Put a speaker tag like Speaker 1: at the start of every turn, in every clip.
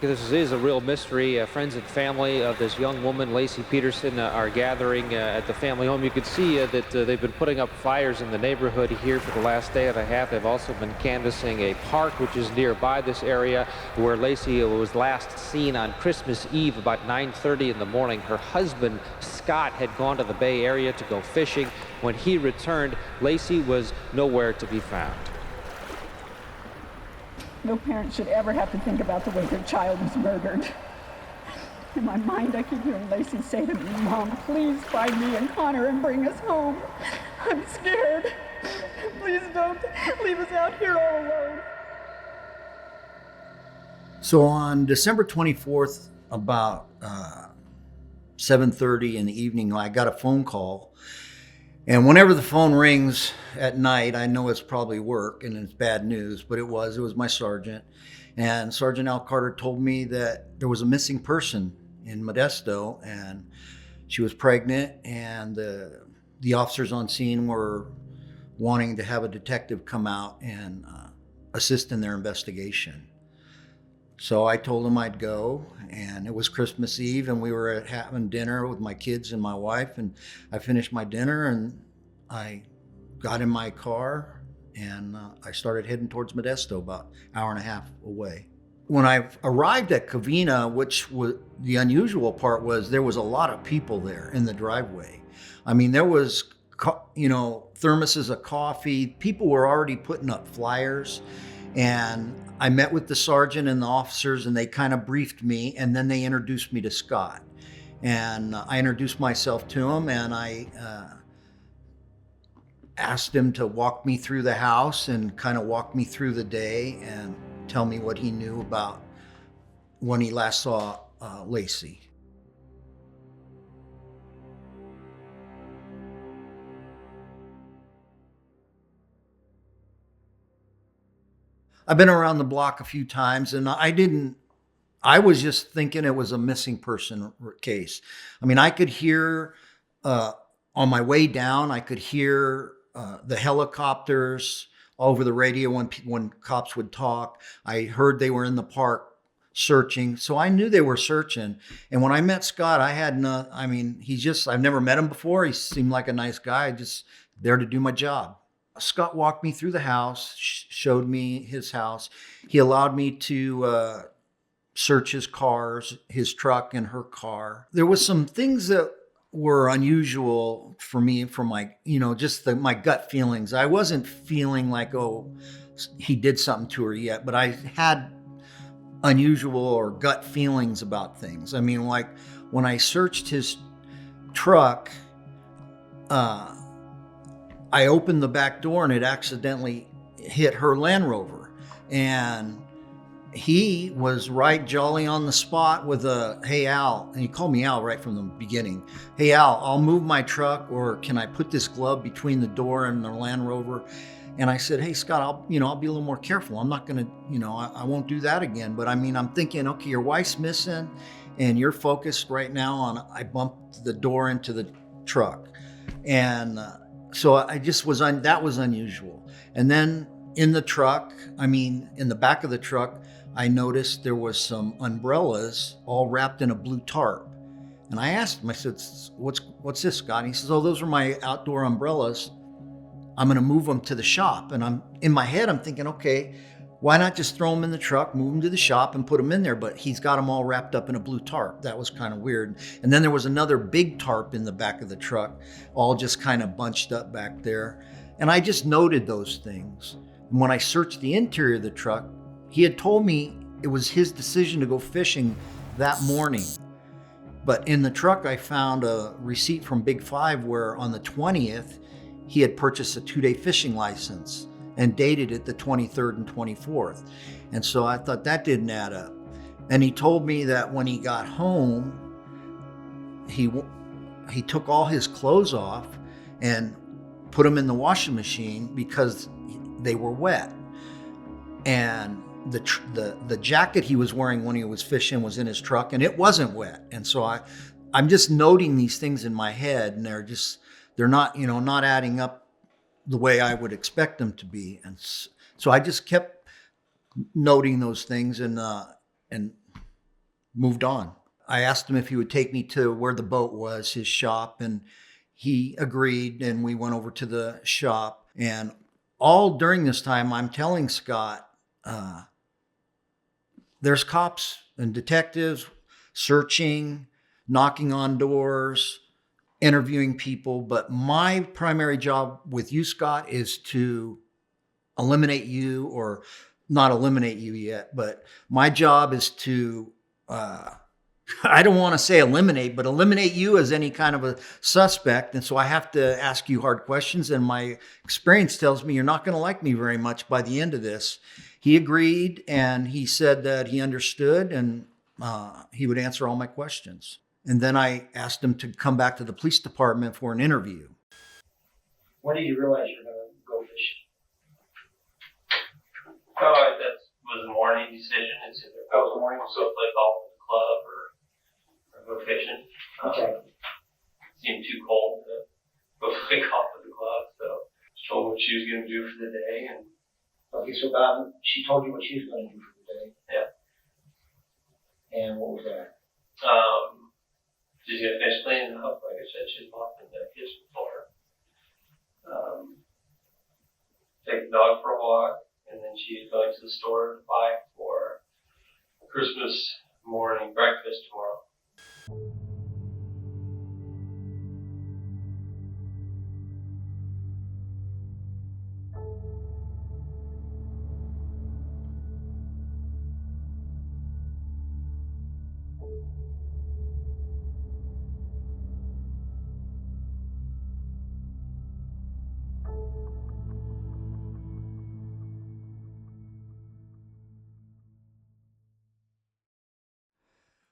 Speaker 1: This is a real mystery. Friends and family of this young woman, Laci Peterson, are gathering at the family home. You can see that they've been putting up fires in the neighborhood here for the last day and a half. They've also been canvassing a park which is nearby this area where Laci was last seen on Christmas Eve about 9:30 in the morning. Her husband, Scott, had gone to the Bay Area to go fishing. When he returned, Laci was nowhere to be found.
Speaker 2: No parent should ever have to think about the way their child was murdered. In my mind, I keep hearing Laci say to me, "Mom, please find me and Connor and bring us home. I'm scared. Please don't leave us out here all alone."
Speaker 3: So on December 24th, about 7:30 in the evening, I got a phone call. And whenever the phone rings at night, I know it's probably work and it's bad news, but it was my sergeant. And Sergeant Al Carter told me that there was a missing person in Modesto and she was pregnant, and the officers on scene were wanting to have a detective come out and assist in their investigation. So I told him I'd go, and it was Christmas Eve, and we were having dinner with my kids and my wife, and I finished my dinner, and I got in my car, and I started heading towards Modesto, about an hour and a half away. When I arrived at Covina, which was the unusual part, was there was a lot of people there in the driveway. I mean, there was, thermoses of coffee. People were already putting up flyers, and I met with the sergeant and the officers, and they kind of briefed me, and then they introduced me to Scott. And I introduced myself to him, and I asked him to walk me through the house and kind of walk me through the day and tell me what he knew about when he last saw Laci. I've been around the block a few times, and I was just thinking it was a missing person case. I mean, I could hear, on my way down, I could hear the helicopters over the radio when cops would talk. I heard they were in the park searching, so I knew they were searching. And when I met Scott, I've never met him before. He seemed like a nice guy, just there to do my job. Scott walked me through the house, showed me his house. He allowed me to search his cars, his truck and her car. There was some things that were unusual for me, for my, my gut feelings. I wasn't feeling like, oh, he did something to her yet, but I had unusual or gut feelings about things. I mean, like when I searched his truck, I opened the back door and it accidentally hit her Land Rover. And he was right jolly on the spot with a, "Hey, Al," and he called me Al right from the beginning. "Hey, Al, I'll move my truck, or can I put this glove between the door and the Land Rover?" And I said, "Hey, Scott, I'll be a little more careful. I'm not going to, I won't do that again." But I mean, I'm thinking, okay, your wife's missing and you're focused right now on, I bumped the door into the truck. And so I just that was unusual. And then in the truck, in the back of the truck, I noticed there was some umbrellas all wrapped in a blue tarp. And I asked him, I said, what's this, Scott? And he says, "Oh, those are my outdoor umbrellas. I'm going to move them to the shop." And in my head, I'm thinking, okay, why not just throw them in the truck, move them to the shop and put them in there? But he's got them all wrapped up in a blue tarp. That was kind of weird. And then there was another big tarp in the back of the truck, all just kind of bunched up back there. And I just noted those things. And when I searched the interior of the truck, he had told me it was his decision to go fishing that morning. But in the truck, I found a receipt from Big Five where on the 20th, he had purchased a 2-day fishing license and dated it the 23rd and 24th. And so I thought that didn't add up. And he told me that when he got home, he took all his clothes off and put them in the washing machine because they were wet. And the jacket he was wearing when he was fishing was in his truck and it wasn't wet. And so I'm just noting these things in my head, and they're not, not adding up the way I would expect them to be. And so I just kept noting those things, and moved on. I asked him if he would take me to where the boat was, his shop, and he agreed, and we went over to the shop. And all during this time, I'm telling Scott, there's cops and detectives searching, knocking on doors, interviewing people. But my primary job with you, Scott, is to eliminate you, or not eliminate you yet, but my job is to, I don't want to say eliminate, but eliminate you as any kind of a suspect. And so I have to ask you hard questions. And my experience tells me you're not going to like me very much by the end of this. He agreed, and he said that he understood, and he would answer all my questions. And then I asked him to come back to the police department for an interview.
Speaker 4: When did you realize you were going to go fishing?
Speaker 5: Oh, that was a morning decision. It's either go morning, so play golf at the club or go fishing.
Speaker 4: Okay.
Speaker 5: Seemed too cold to go play golf at the club, so she told me what she was going to do for the day. And
Speaker 4: Okay, so she told you what she was going to do for the day.
Speaker 5: Yeah.
Speaker 4: And what was that?
Speaker 5: She's going to finish cleaning up. Like I said, she's mopping the kitchen floor. Take the dog for a walk, and then she's going to the store to buy for Christmas morning breakfast tomorrow.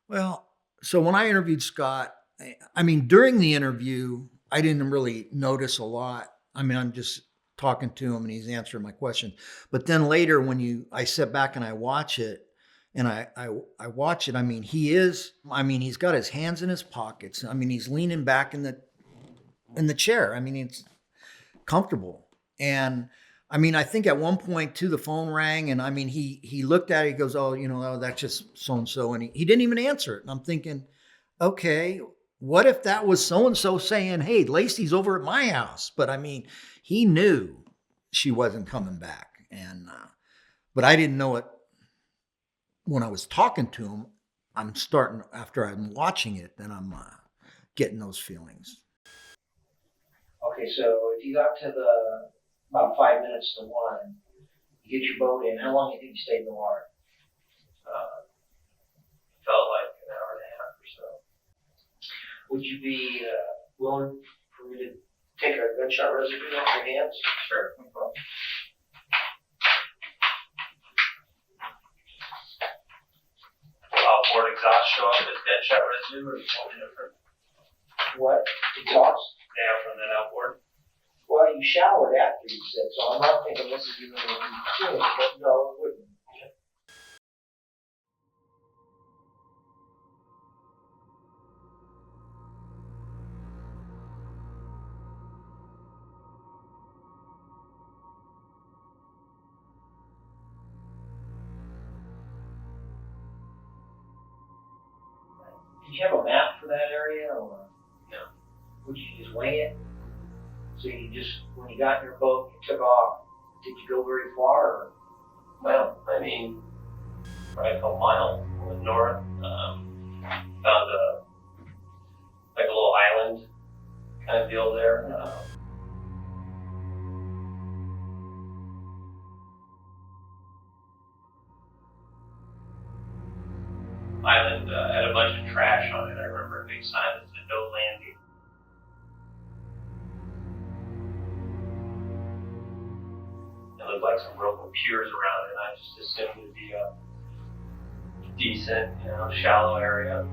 Speaker 3: Well, so when I interviewed Scott, I mean, during the interview, I didn't really notice a lot. I mean, I'm just talking to him and he's answering my question. But then later, when I sit back and I watch it, and I watch it, I mean, he's got his hands in his pockets. I mean, he's leaning back in the chair. I mean, it's comfortable. And I mean, I think at one point too, the phone rang, and I mean, he looked at it, he goes, oh, that's just so-and-so. And he didn't even answer it. And I'm thinking, okay, what if that was so-and-so saying, hey, Laci's over at my house? But I mean, he knew she wasn't coming back. And, but I didn't know it when I was talking to him. After I'm watching it, then I'm getting those feelings.
Speaker 4: Okay, so if you got to about 5 minutes to 1, you get your boat in, how long do you think you stayed in the water?
Speaker 5: Felt like an hour and a half or so.
Speaker 4: Would you be willing for me to take a gunshot residue off your hands?
Speaker 5: Sure, no problem. Outboard exhaust show up as gunshot residue, or something different?
Speaker 4: What? Exhaust?
Speaker 5: Yeah, from that outboard.
Speaker 4: Well, you showered after you said, so I'm not thinking this is even going to be clean, but no, it wouldn't. Did you have a map for that area, or
Speaker 5: No.
Speaker 4: would you just wing it? So you just, when you got in your boat, you took off. Did you go very far? Or?
Speaker 5: Well, I mean, probably a couple miles north. Found a little island kind of deal there. Island had a bunch of trash on it. I remember a big sign that said no landing. It looked like some broken piers around it, and I just assumed it'd be a decent, shallow area.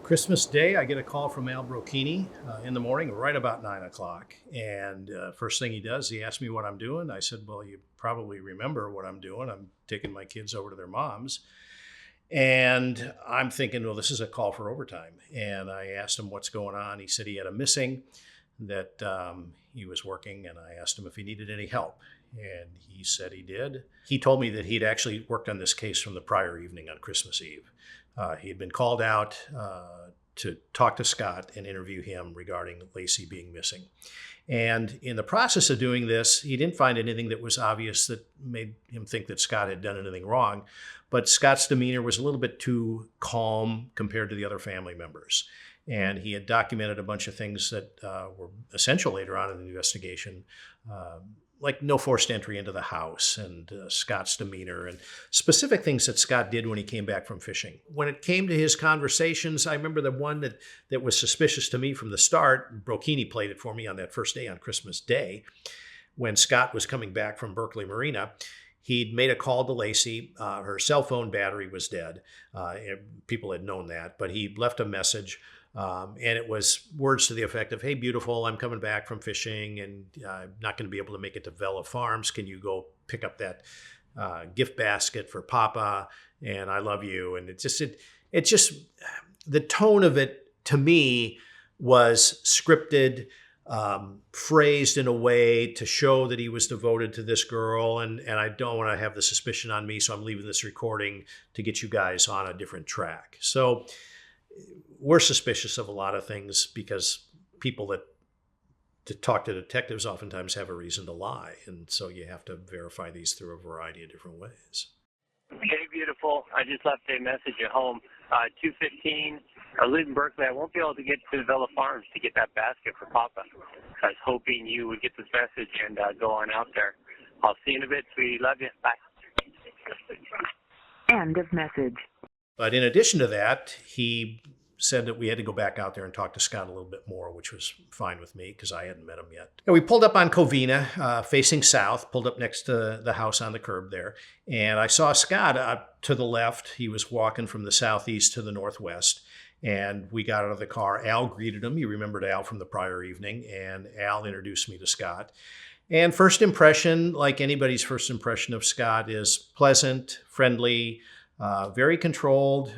Speaker 6: Christmas Day, I get a call from Al Brocchini in the morning, right about 9 o'clock. And first thing he does, he asks me what I'm doing. I said, well, you probably remember what I'm doing. I'm taking my kids over to their mom's. And I'm thinking, well, this is a call for overtime. And I asked him what's going on. He said he had a missing, that he was working, and I asked him if he needed any help. And he said he did. He told me that he'd actually worked on this case from the prior evening on Christmas Eve. He had been called out to talk to Scott and interview him regarding Laci being missing. And in the process of doing this, he didn't find anything that was obvious that made him think that Scott had done anything wrong. But Scott's demeanor was a little bit too calm compared to the other family members. And he had documented a bunch of things that were essential later on in the investigation, like no forced entry into the house, and Scott's demeanor, and specific things that Scott did when he came back from fishing. When it came to his conversations, I remember the one that was suspicious to me from the start. Brocchini played it for me on that first day, on Christmas Day, when Scott was coming back from Berkeley Marina. He'd made a call to Laci. Her cell phone battery was dead. People had known that, but he left a message. And it was words to the effect of, "Hey, beautiful, I'm coming back from fishing and I'm not going to be able to make it to Vela Farms. Can you go pick up that gift basket for Papa? And I love you." And it just, the tone of it to me was scripted, phrased in a way to show that he was devoted to this girl. And I don't want to have the suspicion on me, so I'm leaving this recording to get you guys on a different track. So we're suspicious of a lot of things because people that talk to detectives oftentimes have a reason to lie. And so you have to verify these through a variety of different ways.
Speaker 7: Hey, beautiful. I just left a message at home. 2:15. I live in Berkeley. I won't be able to get to Vela Farms to get that basket for Papa. I was hoping you would get this message and go on out there. I'll see you in a bit, sweetie. Love you. Bye.
Speaker 8: End of message.
Speaker 6: But in addition to that, he said that we had to go back out there and talk to Scott a little bit more, which was fine with me because I hadn't met him yet. And we pulled up on Covina, facing south, pulled up next to the house on the curb there. And I saw Scott to the left. He was walking from the southeast to the northwest. And we got out of the car. Al greeted him. You remembered Al from the prior evening. And Al introduced me to Scott. And first impression, like anybody's first impression of Scott, is pleasant, friendly, very controlled.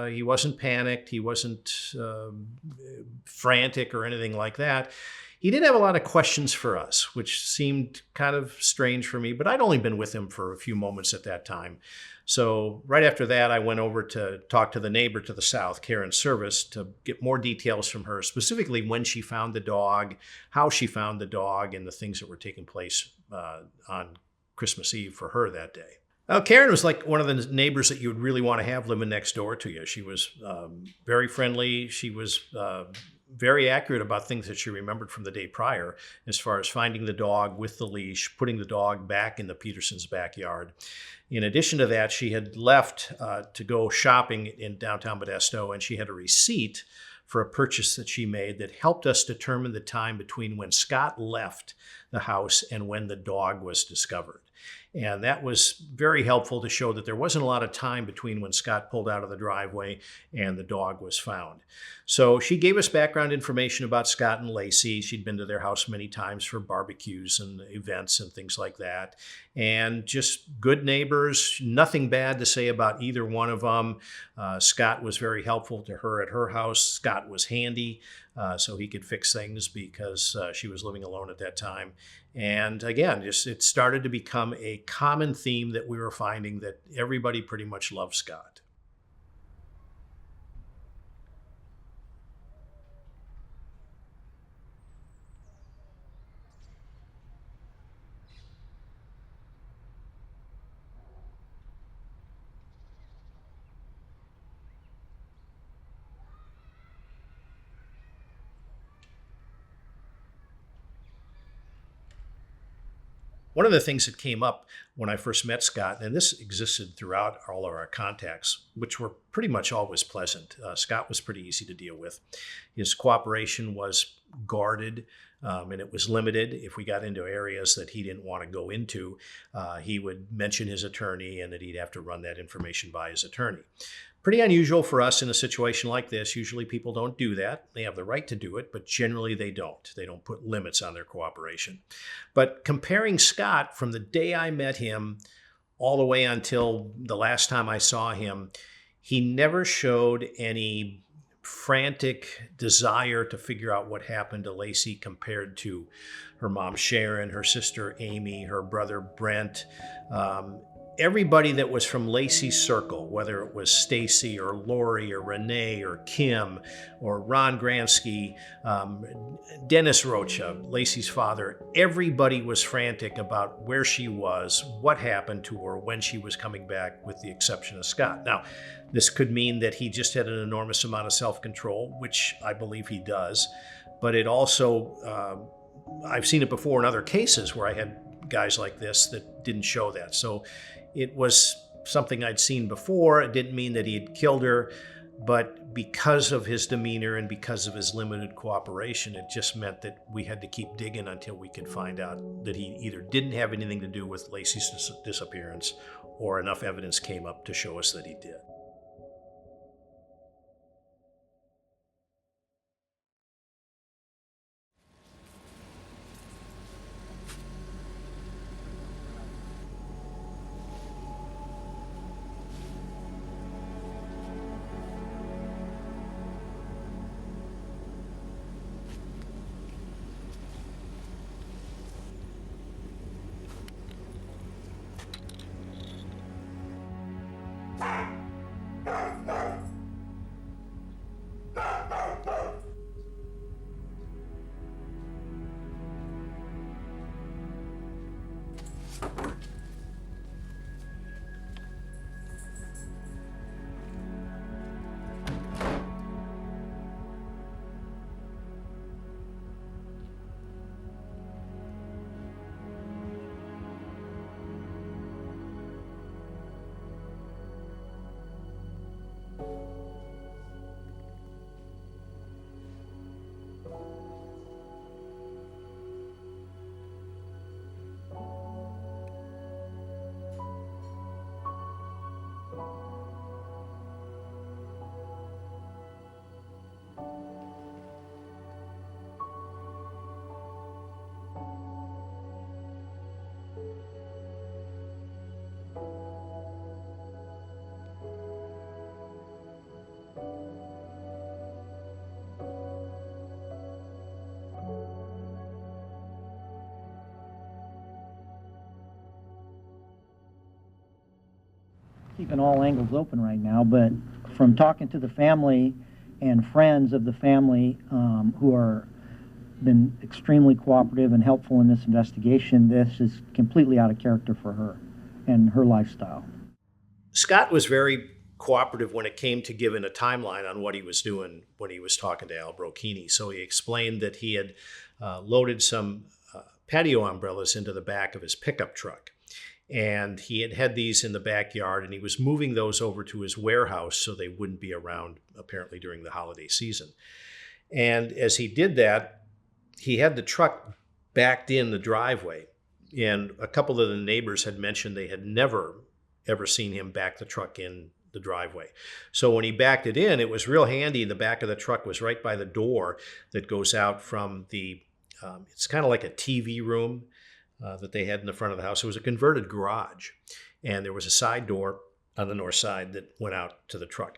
Speaker 6: He wasn't panicked. He wasn't frantic or anything like that. He did have a lot of questions for us, which seemed kind of strange for me, but I'd only been with him for a few moments at that time. So right after that, I went over to talk to the neighbor to the south, Karen Servas, to get more details from her, specifically when she found the dog, how she found the dog, and the things that were taking place on Christmas Eve for her that day. Karen was like one of the neighbors that you would really want to have living next door to you. She was very friendly. She was very accurate about things that she remembered from the day prior, as far as finding the dog with the leash, putting the dog back in the Petersons' backyard. In addition to that, she had left to go shopping in downtown Modesto, and she had a receipt for a purchase that she made that helped us determine the time between when Scott left the house and when the dog was discovered. And that was very helpful to show that there wasn't a lot of time between when Scott pulled out of the driveway and the dog was found. So she gave us background information about Scott and Laci. She'd been to their house many times for barbecues and events and things like that. And just good neighbors, nothing bad to say about either one of them. Scott was very helpful to her at her house. Scott was handy, so he could fix things because she was living alone at that time. And again, just it started to become a common theme that we were finding, that everybody pretty much loved Scott. One of the things that came up when I first met Scott, and this existed throughout all of our contacts, which were pretty much always pleasant. Scott was pretty easy to deal with. His cooperation was guarded, and it was limited. If we got into areas that he didn't want to go into, he would mention his attorney and that he'd have to run that information by his attorney. Pretty unusual for us in a situation like this. Usually people don't do that. They have the right to do it, but generally they don't. They don't put limits on their cooperation. But comparing Scott from the day I met him all the way until the last time I saw him, He never showed any frantic desire to figure out what happened to Laci compared to her mom Sharon, her sister Amy, her brother Brent. Everybody that was from Laci's circle, whether it was Stacy or Lori or Renee or Kim or Ron Gransky, Dennis Rocha, Laci's father, everybody was frantic about where she was, what happened to her, when she was coming back, with the exception of Scott. Now, this could mean that he just had an enormous amount of self-control, which I believe he does, but it also, I've seen it before in other cases where I had guys like this that didn't show that. So it was something I'd seen before. It didn't mean that he had killed her, but because of his demeanor and because of his limited cooperation, it just meant that we had to keep digging until we could find out that he either didn't have anything to do with Laci's disappearance or enough evidence came up to show us that he did.
Speaker 8: Keeping all angles open right now, but from talking to the family and friends of the family who are been extremely cooperative and helpful in this investigation, this is completely out of character for her and her lifestyle.
Speaker 6: Scott was very cooperative when it came to giving a timeline on what he was doing when he was talking to Al Brocchini. So he explained that he had loaded some patio umbrellas into the back of his pickup truck. And he had these in the backyard, and he was moving those over to his warehouse so they wouldn't be around, apparently, during the holiday season. And as he did that, he had the truck backed in the driveway. And a couple of the neighbors had mentioned they had never, ever seen him back the truck in the driveway. So when he backed it in, it was real handy. The back of the truck was right by the door that goes out from the, it's kind of like a TV room that they had in the front of the house. It was a converted garage, and there was a side door on the north side that went out to the truck.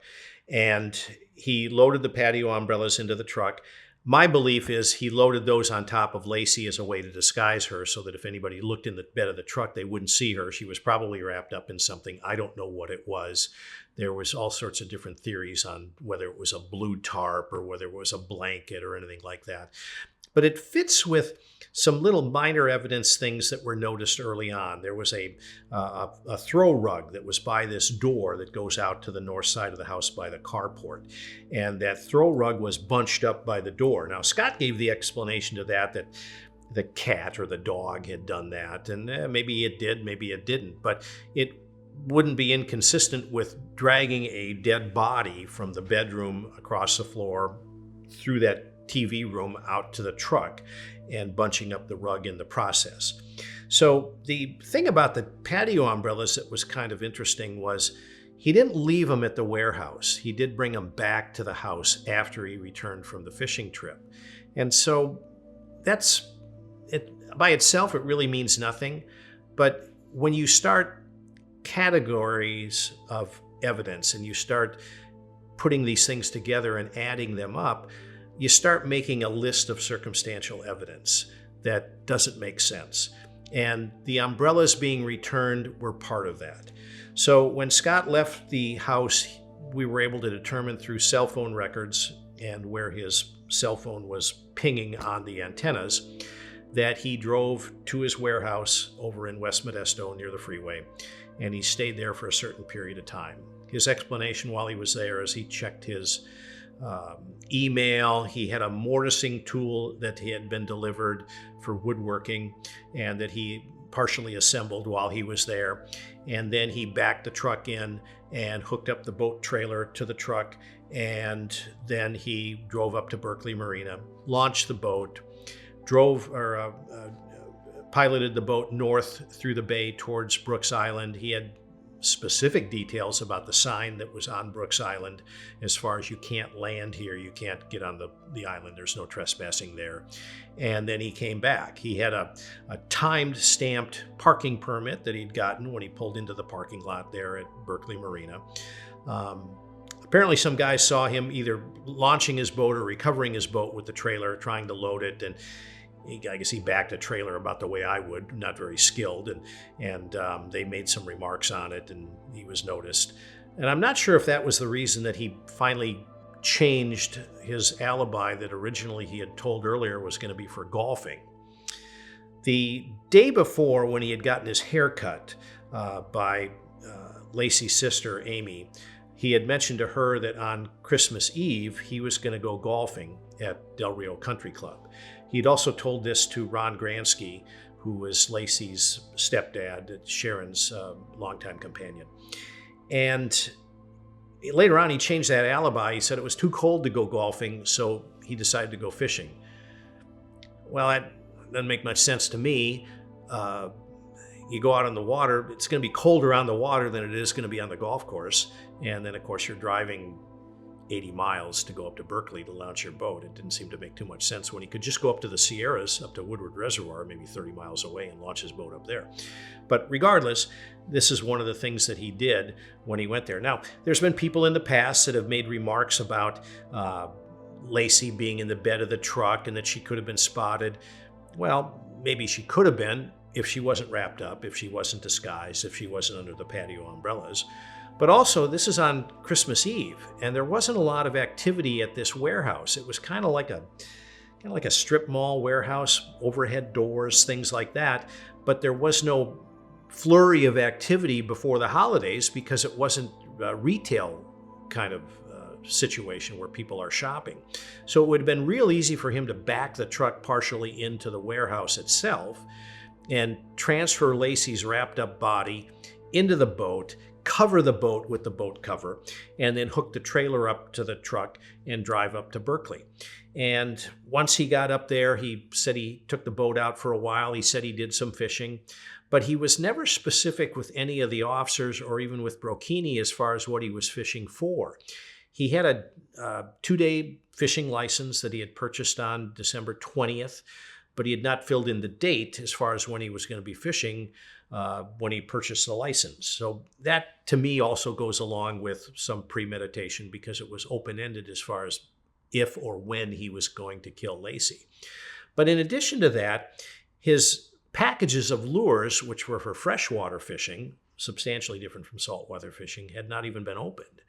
Speaker 6: And he loaded the patio umbrellas into the truck. My belief is he loaded those on top of Laci as a way to disguise her so that if anybody looked in the bed of the truck, they wouldn't see her. She was probably wrapped up in something. I don't know what it was. There was all sorts of different theories on whether it was a blue tarp or whether it was a blanket or anything like that. But it fits with some little minor evidence things that were noticed early on. There was a throw rug that was by this door that goes out to the north side of the house by the carport. And that throw rug was bunched up by the door. Now, Scott gave the explanation to that the cat or the dog had done that. And maybe it did, maybe it didn't. But it wouldn't be inconsistent with dragging a dead body from the bedroom across the floor through that TV room out to the truck and bunching up the rug in the process. So the thing about the patio umbrellas that was kind of interesting was he didn't leave them at the warehouse. He did bring them back to the house after he returned from the fishing trip. And so that's it. By itself, it really means nothing. But when you start categories of evidence and you start putting these things together and adding them up, you start making a list of circumstantial evidence that doesn't make sense. And the umbrellas being returned were part of that. So when Scott left the house, we were able to determine through cell phone records and where his cell phone was pinging on the antennas that he drove to his warehouse over in West Modesto near the freeway, and he stayed there for a certain period of time. His explanation while he was there is he checked his email. He had a mortising tool that he had been delivered for woodworking and that he partially assembled while he was there. And then he backed the truck in and hooked up the boat trailer to the truck. And then he drove up to Berkeley Marina, launched the boat, piloted the boat north through the bay towards Brooks Island. He had specific details about the sign that was on Brooks Island as far as you can't land here, you can't get on the island, there's no trespassing there. And then he came back. He had a timed stamped parking permit that he'd gotten when he pulled into the parking lot there at Berkeley Marina. Apparently some guys saw him either launching his boat or recovering his boat with the trailer, trying to load it, and I guess he backed a trailer about the way I would, not very skilled, and they made some remarks on it, and he was noticed. And I'm not sure if that was the reason that he finally changed his alibi that originally he had told earlier was going to be for golfing. The day before, when he had gotten his hair cut by Laci's sister, Amy, he had mentioned to her that on Christmas Eve, he was going to go golfing at Del Rio Country Club. He'd also told this to Ron Gransky, who was Laci's stepdad, Sharon's longtime companion. And later on, he changed that alibi. He said it was too cold to go golfing, so he decided to go fishing. Well, that doesn't make much sense to me. You go out on the water, it's going to be colder on the water than it is going to be on the golf course. And then, of course, you're driving 80 miles to go up to Berkeley to launch your boat. It didn't seem to make too much sense when he could just go up to the Sierras, up to Woodward Reservoir, maybe 30 miles away, and launch his boat up there. But regardless, this is one of the things that he did when he went there. Now, there's been people in the past that have made remarks about Laci being in the bed of the truck and that she could have been spotted. Well, maybe she could have been if she wasn't wrapped up, if she wasn't disguised, if she wasn't under the patio umbrellas. But also, this is on Christmas Eve, and there wasn't a lot of activity at this warehouse. It was kind of like a strip mall warehouse, overhead doors, things like that. But there was no flurry of activity before the holidays because it wasn't a retail kind of situation where people are shopping. So it would have been real easy for him to back the truck partially into the warehouse itself and transfer Laci's wrapped up body into the boat, cover the boat with the boat cover, and then hook the trailer up to the truck and drive up to Berkeley. And once he got up there, he said he took the boat out for a while. He said he did some fishing, but he was never specific with any of the officers or even with Brocchini as far as what he was fishing for. He had a 2-day fishing license that he had purchased on December 20th, but he had not filled in the date as far as when he was going to be fishing when he purchased the license. So that, to me, also goes along with some premeditation because it was open-ended as far as if or when he was going to kill Laci. But in addition to that, his packages of lures, which were for freshwater fishing, substantially different from saltwater fishing, had not even been opened.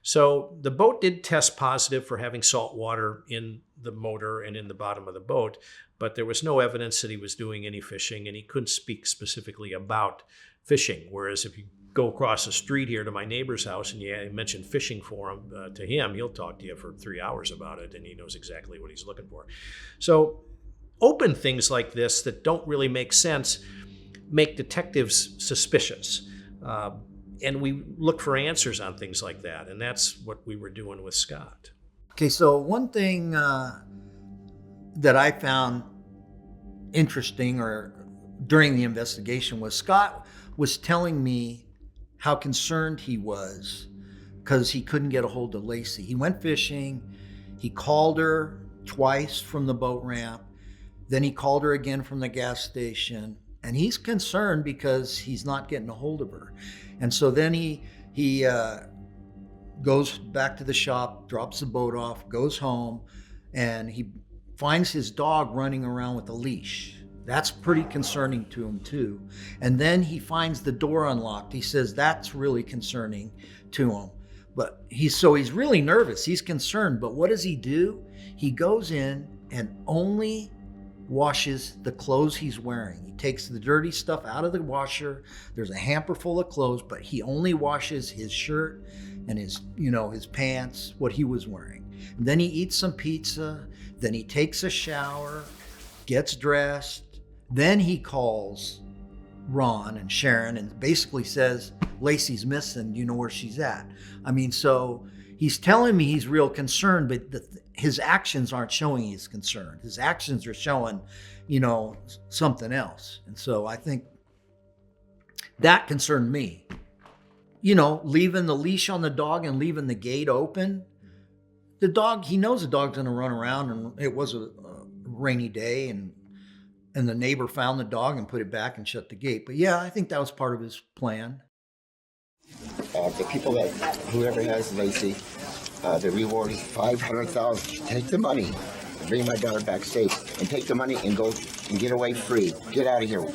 Speaker 6: So the boat did test positive for having salt water in the motor and in the bottom of the boat, but there was no evidence that he was doing any fishing, and he couldn't speak specifically about fishing. Whereas if you go across the street here to my neighbor's house and you mention fishing for him, to him, he'll talk to you for 3 hours about it, and he knows exactly what he's looking for. So open things like this that don't really make sense make detectives suspicious. And we look for answers on things like that, and that's what we were doing with Scott.
Speaker 3: Okay, so one thing that I found interesting or during the investigation was Scott was telling me how concerned he was because he couldn't get a hold of Laci. He went fishing, he called her twice from the boat ramp, then he called her again from the gas station, and he's concerned because he's not getting a hold of her. And so then he goes back to the shop, drops the boat off, goes home, and he finds his dog running around with a leash. That's pretty concerning to him too. And then he finds the door unlocked. He says that's really concerning to him. But he's really nervous. He's concerned. But what does he do? He goes in and only washes the clothes he's wearing. He takes the dirty stuff out of the washer. There's a hamper full of clothes, but he only washes his shirt and his pants, what he was wearing. And then he eats some pizza. Then he takes a shower, gets dressed. Then he calls Ron and Sharon and basically says, Laci's missing. Do you know where she's at? I mean, so he's telling me he's real concerned, but his actions aren't showing he's concerned. His actions are showing, something else. And so I think that concerned me. Leaving the leash on the dog and leaving the gate open. The dog, he knows the dog's going to run around, and it was a rainy day, and the neighbor found the dog and put it back and shut the gate. But yeah, I think that was part of his plan.
Speaker 9: The people whoever has Laci, the reward is $500,000. Take the money, bring my daughter back safe, and take the money and go and get away free. Get out of here.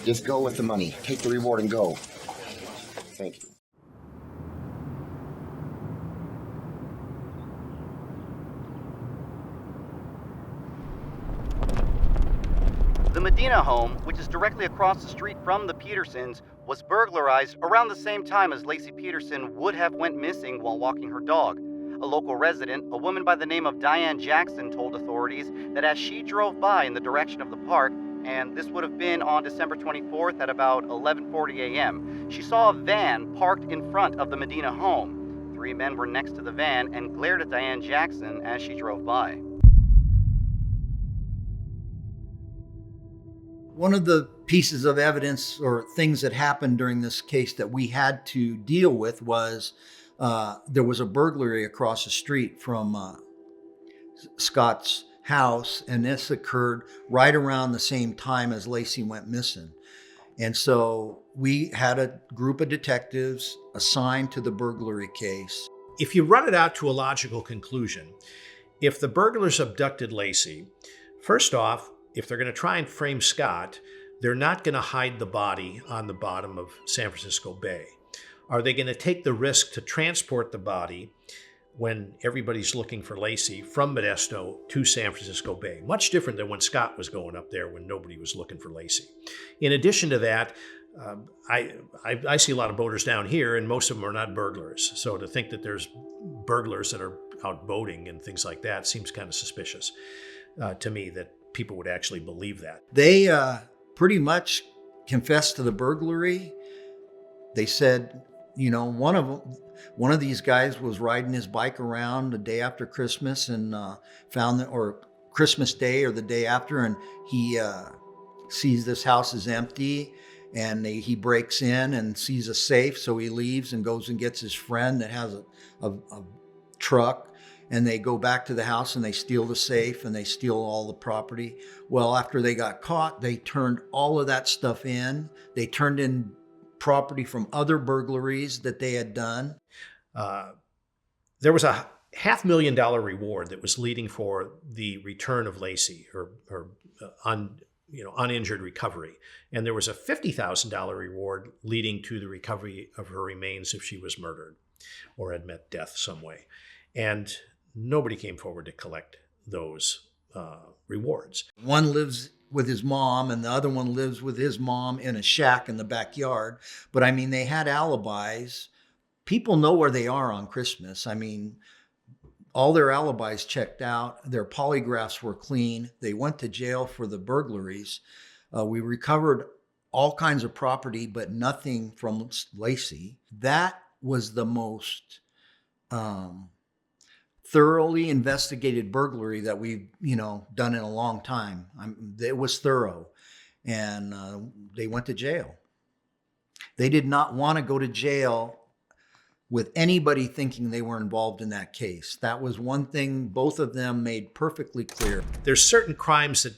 Speaker 9: Just go with the money. Take the reward and go. Thank you.
Speaker 10: The Medina home, which is directly across the street from the Petersons, was burglarized around the same time as Laci Peterson would have went missing while walking her dog. A local resident, a woman by the name of Diane Jackson, told authorities that as she drove by in the direction of the park, and this would have been on December 24th at about 11:40 a.m., she saw a van parked in front of the Medina home. 3 men were next to the van and glared at Diane Jackson as she drove by.
Speaker 3: One of the pieces of evidence or things that happened during this case that we had to deal with was there was a burglary across the street from Scott's house, and this occurred right around the same time as Laci went missing. And so we had a group of detectives assigned to the burglary case.
Speaker 6: If you run it out to a logical conclusion, if the burglars abducted Laci, first off, if they're going to try and frame Scott, they're not going to hide the body on the bottom of San Francisco Bay. Are they going to take the risk to transport the body when everybody's looking for Laci from Modesto to San Francisco Bay? Much different than when Scott was going up there when nobody was looking for Laci. In addition to that, I see a lot of boaters down here, and most of them are not burglars. So to think that there's burglars that are out boating and things like that seems kind of suspicious to me, that people would actually believe that.
Speaker 3: They pretty much confessed to the burglary. They said, one of these guys was riding his bike around the day after Christmas and found that, or Christmas Day or the day after, and he sees this house is empty, and he breaks in and sees a safe, so he leaves and goes and gets his friend that has a truck. And they go back to the house and they steal the safe and they steal all the property. Well, after they got caught, they turned all of that stuff in. They turned in property from other burglaries that they had done.
Speaker 6: There was a $500,000 reward that was leading for the return of Laci, her uninjured recovery. And there was a $50,000 reward leading to the recovery of her remains if she was murdered or had met death some way. And nobody came forward to collect those rewards.
Speaker 3: One lives with his mom and the other one lives with his mom in a shack in the backyard. But I mean, they had alibis. People know where they are on Christmas. I mean, all their alibis checked out. Their polygraphs were clean. They went to jail for the burglaries. We recovered all kinds of property, but nothing from Laci. That was the most thoroughly investigated burglary that we've, done in a long time. It was thorough, and they went to jail. They did not want to go to jail with anybody thinking they were involved in that case. That was one thing both of them made perfectly clear.
Speaker 6: There's certain crimes that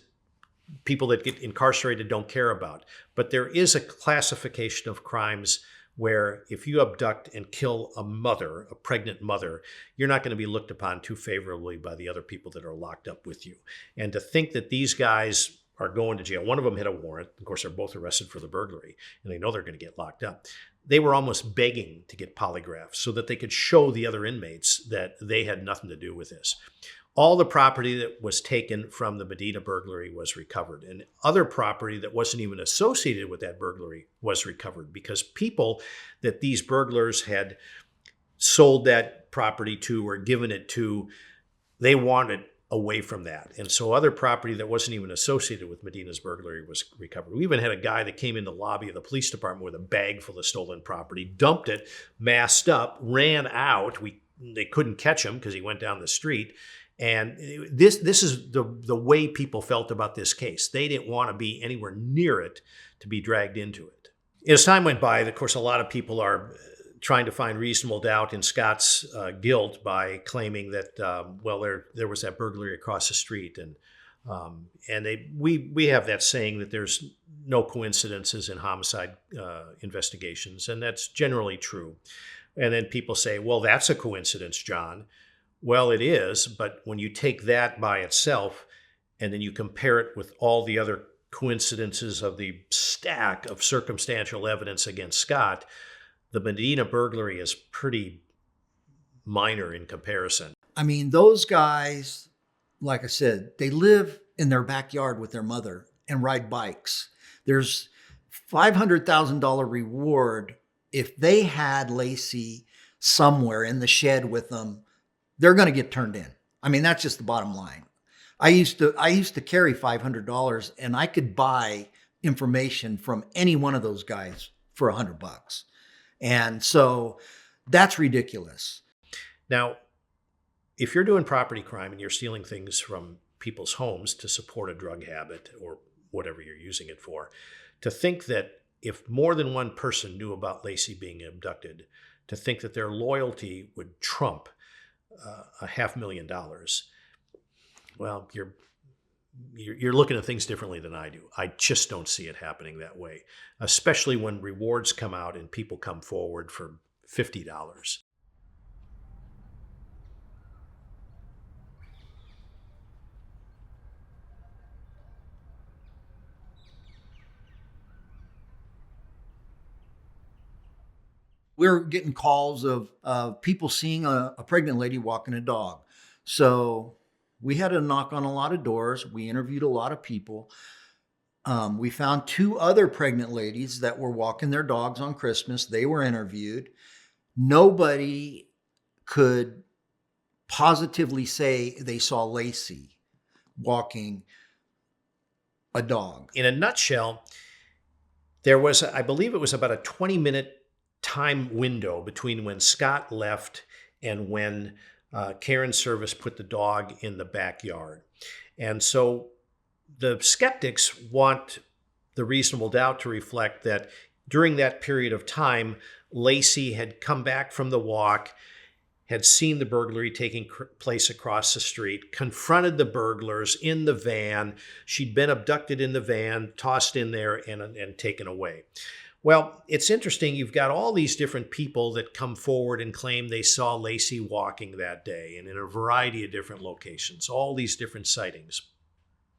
Speaker 6: people that get incarcerated don't care about, but there is a classification of crimes where if you abduct and kill a mother, a pregnant mother, you're not going to be looked upon too favorably by the other people that are locked up with you. And to think that these guys are going to jail, one of them had a warrant. Of course, they're both arrested for the burglary, and they know they're going to get locked up. They were almost begging to get polygraphs so that they could show the other inmates that they had nothing to do with this. All the property that was taken from the Medina burglary was recovered, and other property that wasn't even associated with that burglary was recovered, because people that these burglars had sold that property to or given it to, they wanted away from that. And so other property that wasn't even associated with Medina's burglary was recovered. We even had a guy that came in the lobby of the police department with a bag full of stolen property, dumped it, masked up, ran out. They couldn't catch him because he went down the street. And this is the way people felt about this case. They didn't want to be anywhere near it to be dragged into it. As time went by, of course, a lot of people are trying to find reasonable doubt in Scott's guilt by claiming that, there was that burglary across the street. And we have that saying that there's no coincidences in homicide investigations, and that's generally true. And then people say, well, that's a coincidence, John. Well, it is, but when you take that by itself and then you compare it with all the other coincidences of the stack of circumstantial evidence against Scott, the Medina burglary is pretty minor in comparison.
Speaker 3: I mean, those guys, like I said, they live in their backyard with their mother and ride bikes. There's $500,000 reward if they had Laci somewhere in the shed with them. They're going to get turned in. I mean, that's just the bottom line. I used to carry $500, and I could buy information from any one of those guys for $100. And so that's ridiculous.
Speaker 6: Now, if you're doing property crime and you're stealing things from people's homes to support a drug habit or whatever you're using it for, to think that if more than one person knew about Laci being abducted, to think that their loyalty would trump $500,000, well, you're looking at things differently than I do. I just don't see it happening that way, especially when rewards come out and people come forward for $50.
Speaker 3: We're getting calls of people seeing a pregnant lady walking a dog. So we had to knock on a lot of doors. We interviewed a lot of people. We found 2 other pregnant ladies that were walking their dogs on Christmas. They were interviewed. Nobody could positively say they saw Laci walking a dog.
Speaker 6: In a nutshell, there was, I believe it was about a 20-minute time window between when Scott left and when Karen Servas put the dog in the backyard. And so the skeptics want the reasonable doubt to reflect that during that period of time, Laci had come back from the walk, had seen the burglary taking place across the street, confronted the burglars in the van. She'd been abducted in the van, tossed in there, and taken away. Well, it's interesting. You've got all these different people that come forward and claim they saw Laci walking that day and in a variety of different locations, all these different sightings.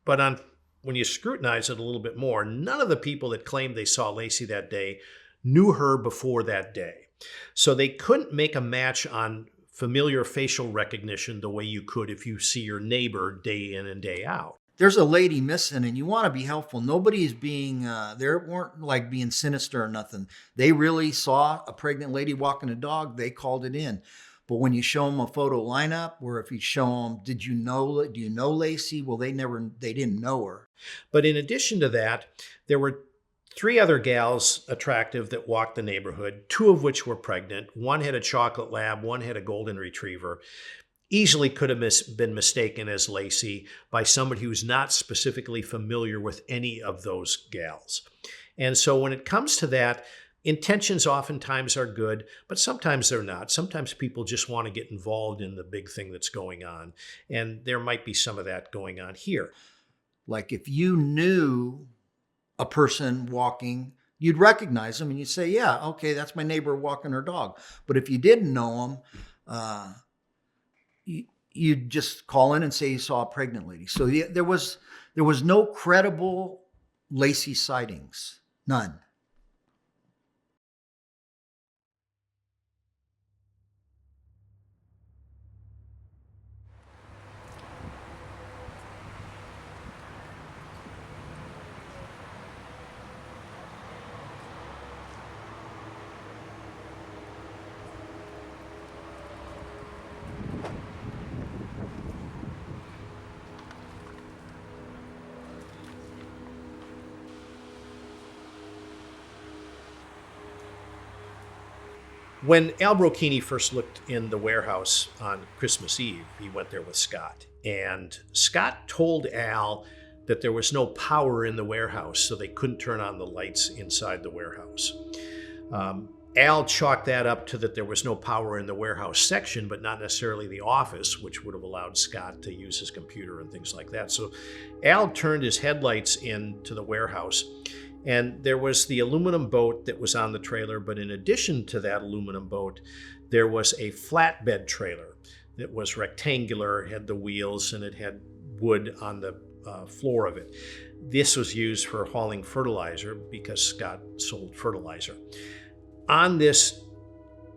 Speaker 6: But when you scrutinize it a little bit more, none of the people that claimed they saw Laci that day knew her before that day. So they couldn't make a match on familiar facial recognition the way you could if you see your neighbor day in and day out.
Speaker 3: There's a lady missing and you want to be helpful. Nobody's being, they weren't like being sinister or nothing. They really saw a pregnant lady walking a dog. They called it in. But when you show them a photo lineup, or if you show them, do you know Laci? Well, they didn't know her.
Speaker 6: But in addition to that, there were 3 other gals attractive that walked the neighborhood, 2 of which were pregnant. One had a chocolate lab, one had a golden retriever. Easily could have been mistaken as Laci by somebody who's not specifically familiar with any of those gals. And so when it comes to that, intentions oftentimes are good, but sometimes they're not. Sometimes people just want to get involved in the big thing that's going on. And there might be some of that going on here.
Speaker 3: Like if you knew a person walking you'd recognize them and you'd say, yeah, okay, that's my neighbor walking her dog. But if you didn't know them, you'd just call in and say you saw a pregnant lady. So there was no credible Laci sightings, none.
Speaker 6: When Al Brocchini first looked in the warehouse on Christmas Eve, he went there with Scott. And Scott told Al that there was no power in the warehouse, so they couldn't turn on the lights inside the warehouse. Al chalked that up to that there was no power in the warehouse section, but not necessarily the office, which would have allowed Scott to use his computer and things like that. So Al turned his headlights into the warehouse, and there was the aluminum boat that was on the trailer, but in addition to that aluminum boat, there was a flatbed trailer that was rectangular, had the wheels, and it had wood on the floor of it. This was used for hauling fertilizer because Scott sold fertilizer. On this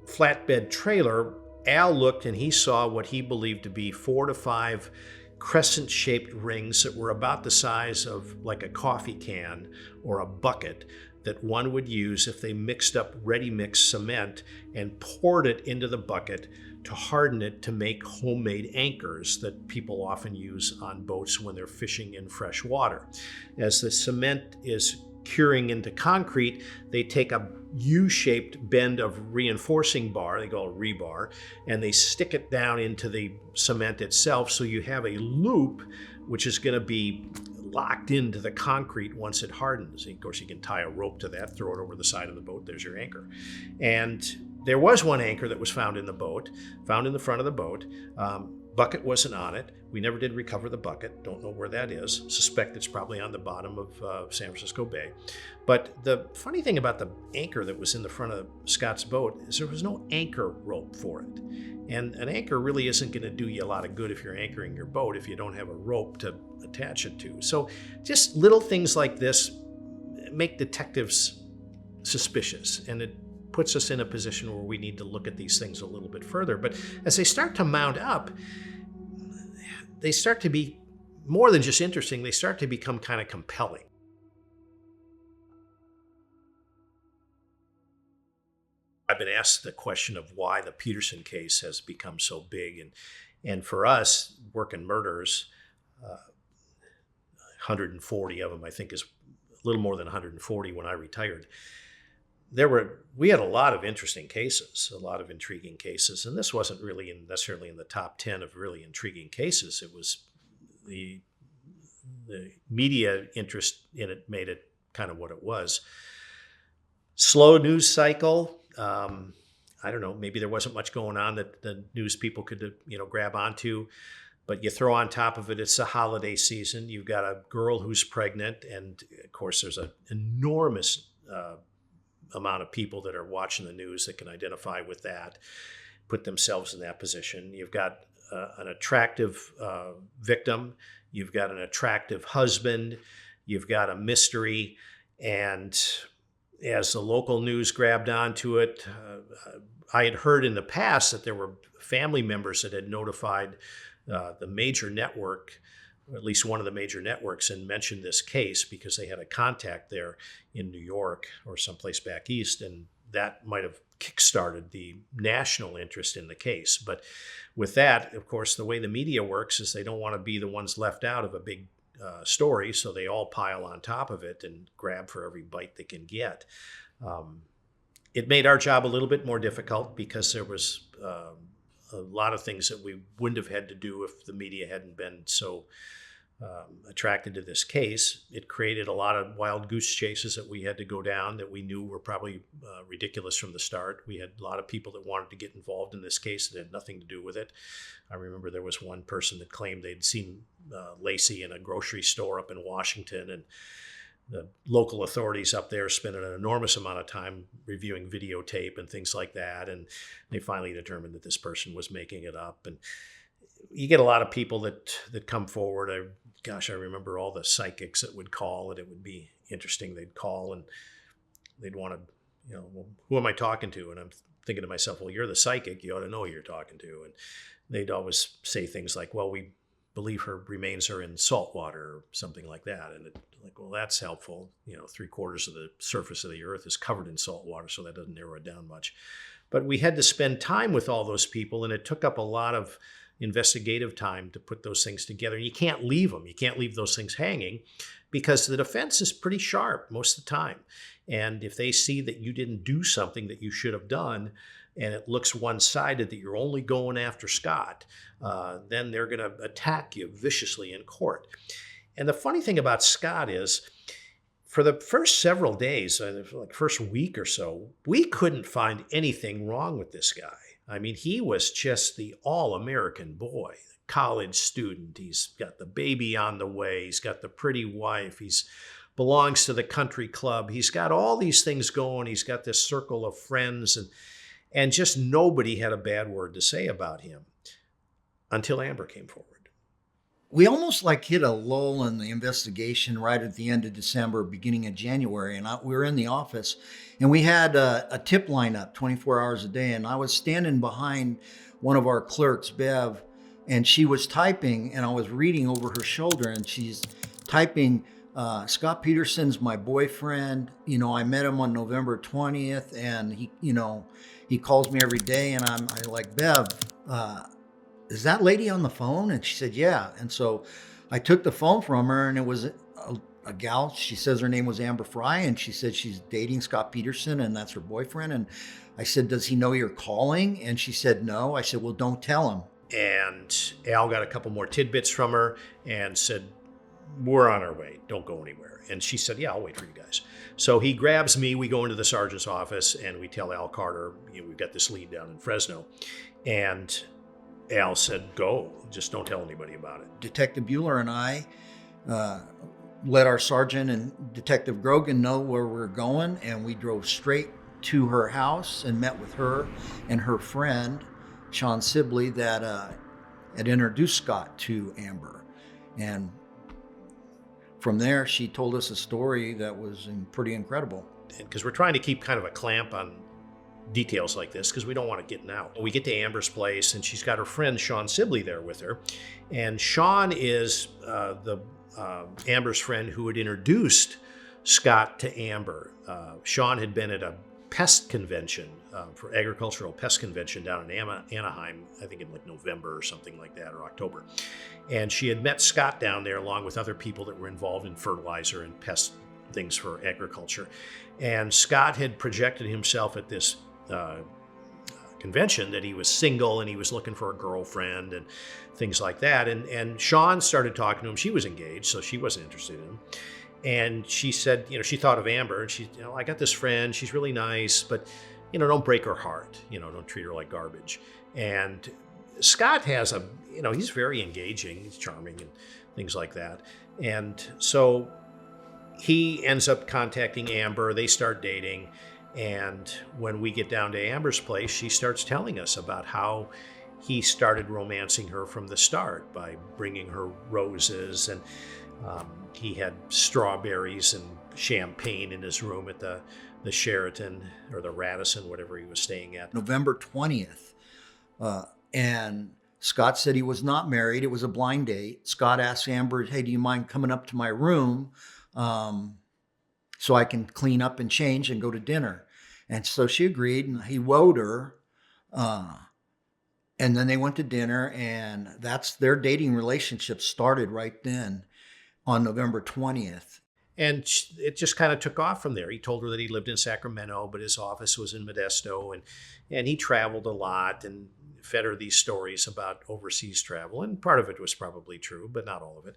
Speaker 6: flatbed trailer, Al looked and he saw what he believed to be 4 to 5 crescent-shaped rings that were about the size of like a coffee can or a bucket that one would use if they mixed up ready-mix cement and poured it into the bucket to harden it to make homemade anchors that people often use on boats when they're fishing in fresh water. As the cement is curing into concrete, they take a U-shaped bend of reinforcing bar, they call it rebar, and they stick it down into the cement itself, so you have a loop which is going to be locked into the concrete once it hardens. And of course, you can tie a rope to that, throw it over the side of the boat, there's your anchor. And there was one anchor that was found in the boat, found in the front of the boat. Bucket wasn't on it. We never did recover the bucket. Don't know where that is. Suspect it's probably on the bottom of San Francisco Bay. But the funny thing about the anchor that was in the front of Scott's boat is there was no anchor rope for it. And an anchor really isn't going to do you a lot of good if you're anchoring your boat if you don't have a rope to attach it to. So just little things like this make detectives suspicious, and it puts us in a position where we need to look at these things a little bit further. But as they start to mount up, they start to be more than just interesting, they start to become kind of compelling. I've been asked the question of why the Peterson case has become so big. And for us, working murders, 140 of them, I think is a little more than 140 when I retired. We had a lot of interesting cases, a lot of intriguing cases, and this wasn't really necessarily in the top 10 of really intriguing cases. It was the media interest in it made it kind of what it was. Slow news cycle. I don't know, maybe there wasn't much going on that the news people could, grab onto, but you throw on top of it, it's the holiday season. You've got a girl who's pregnant, and of course there's an enormous amount of people that are watching the news that can identify with that, put themselves in that position. You've got an attractive victim, you've got an attractive husband, you've got a mystery, and as the local news grabbed onto it, I had heard in the past that there were family members that had notified the major network, or at least one of the major networks, and mentioned this case because they had a contact there in New York or someplace back east, and that might have kickstarted the national interest in the case. But with that, of course, the way the media works is they don't want to be the ones left out of a big story, so they all pile on top of it and grab for every bite they can get. It made our job a little bit more difficult because there was a lot of things that we wouldn't have had to do if the media hadn't been so attracted to this case. It created a lot of wild goose chases that we had to go down that we knew were probably ridiculous from the start. We had a lot of people that wanted to get involved in this case that had nothing to do with it. I remember there was one person that claimed they'd seen Laci in a grocery store up in Washington, and the local authorities up there spent an enormous amount of time reviewing videotape and things like that. And they finally determined that this person was making it up. And you get a lot of people that come forward. I remember all the psychics that would call, and it would be interesting. They'd call and they'd want to, well, who am I talking to? And I'm thinking to myself, well, you're the psychic. You ought to know who you're talking to. And they'd always say things like, well, we believe her remains are in salt water or something like that. And well, that's helpful. 3/4 of the surface of the earth is covered in salt water, so that doesn't narrow it down much. But we had to spend time with all those people, and it took up a lot of investigative time to put those things together. And you can't leave them. You can't leave those things hanging, because the defense is pretty sharp most of the time. And if they see that you didn't do something that you should have done, and it looks one-sided, that you're only going after Scott, then they're going to attack you viciously in court. And the funny thing about Scott is, for the first several days, like first week or so, we couldn't find anything wrong with this guy. I mean, he was just the all-American boy, college student. He's got the baby on the way. He's got the pretty wife. He's belongs to the country club. He's got all these things going. He's got this circle of friends, and just nobody had a bad word to say about him until Amber came forward.
Speaker 3: We almost hit a lull in the investigation right at the end of December, beginning of January. And we were in the office, and we had a tip line up 24 hours a day. And I was standing behind one of our clerks, Bev, and she was typing, and I was reading over her shoulder, and she's typing, Scott Peterson's my boyfriend. I met him on November 20th, and he calls me every day, and I'm like, Bev, is that lady on the phone? And she said, yeah. And so I took the phone from her, and it was a gal. She says her name was Amber Frey, and she said she's dating Scott Peterson, and that's her boyfriend. And I said, does he know you're calling? And she said, no. I said, well, don't tell him.
Speaker 6: And Al got a couple more tidbits from her and said, we're on our way. Don't go anywhere. And she said, yeah, I'll wait for you guys. So he grabs me. We go into the sergeant's office, and we tell Al Carter, we've got this lead down in Fresno. And Al said, go. Just don't tell anybody about it.
Speaker 3: Detective Buehler and I let our sergeant and Detective Grogan know where we're going, and we drove straight to her house and met with her and her friend, Sean Sibley, that had introduced Scott to Amber. And from there, she told us a story that was pretty incredible.
Speaker 6: Because we're trying to keep kind of a clamp on details like this, because we don't want it getting out. We get to Amber's place, and she's got her friend Sean Sibley there with her. And Sean is Amber's friend who had introduced Scott to Amber. Sean had been at a pest convention, for agricultural pest convention down in Anaheim, I think in November or something like that, or October. And she had met Scott down there along with other people that were involved in fertilizer and pest things for agriculture. And Scott had projected himself at this convention that he was single and he was looking for a girlfriend and things like that. And Sean started talking to him. She was engaged, so she wasn't interested in him. And she said, she thought of Amber, and she, I got this friend, she's really nice, but, don't break her heart, don't treat her like garbage. And Scott has he's very engaging, he's charming and things like that. And so he ends up contacting Amber, they start dating. And when we get down to Amber's place, she starts telling us about how he started romancing her from the start by bringing her roses, and he had strawberries and champagne in his room at the Sheraton or the Radisson, whatever he was staying at.
Speaker 3: November 20th. And Scott said he was not married. It was a blind date. Scott asked Amber, hey, do you mind coming up to my room so I can clean up and change and go to dinner? And so she agreed, and he wooed her. And then they went to dinner, and that's their dating relationship started right then on November 20th.
Speaker 6: And it just kind of took off from there. He told her that he lived in Sacramento, but his office was in Modesto, and he traveled a lot and fed her these stories about overseas travel. And part of it was probably true, but not all of it.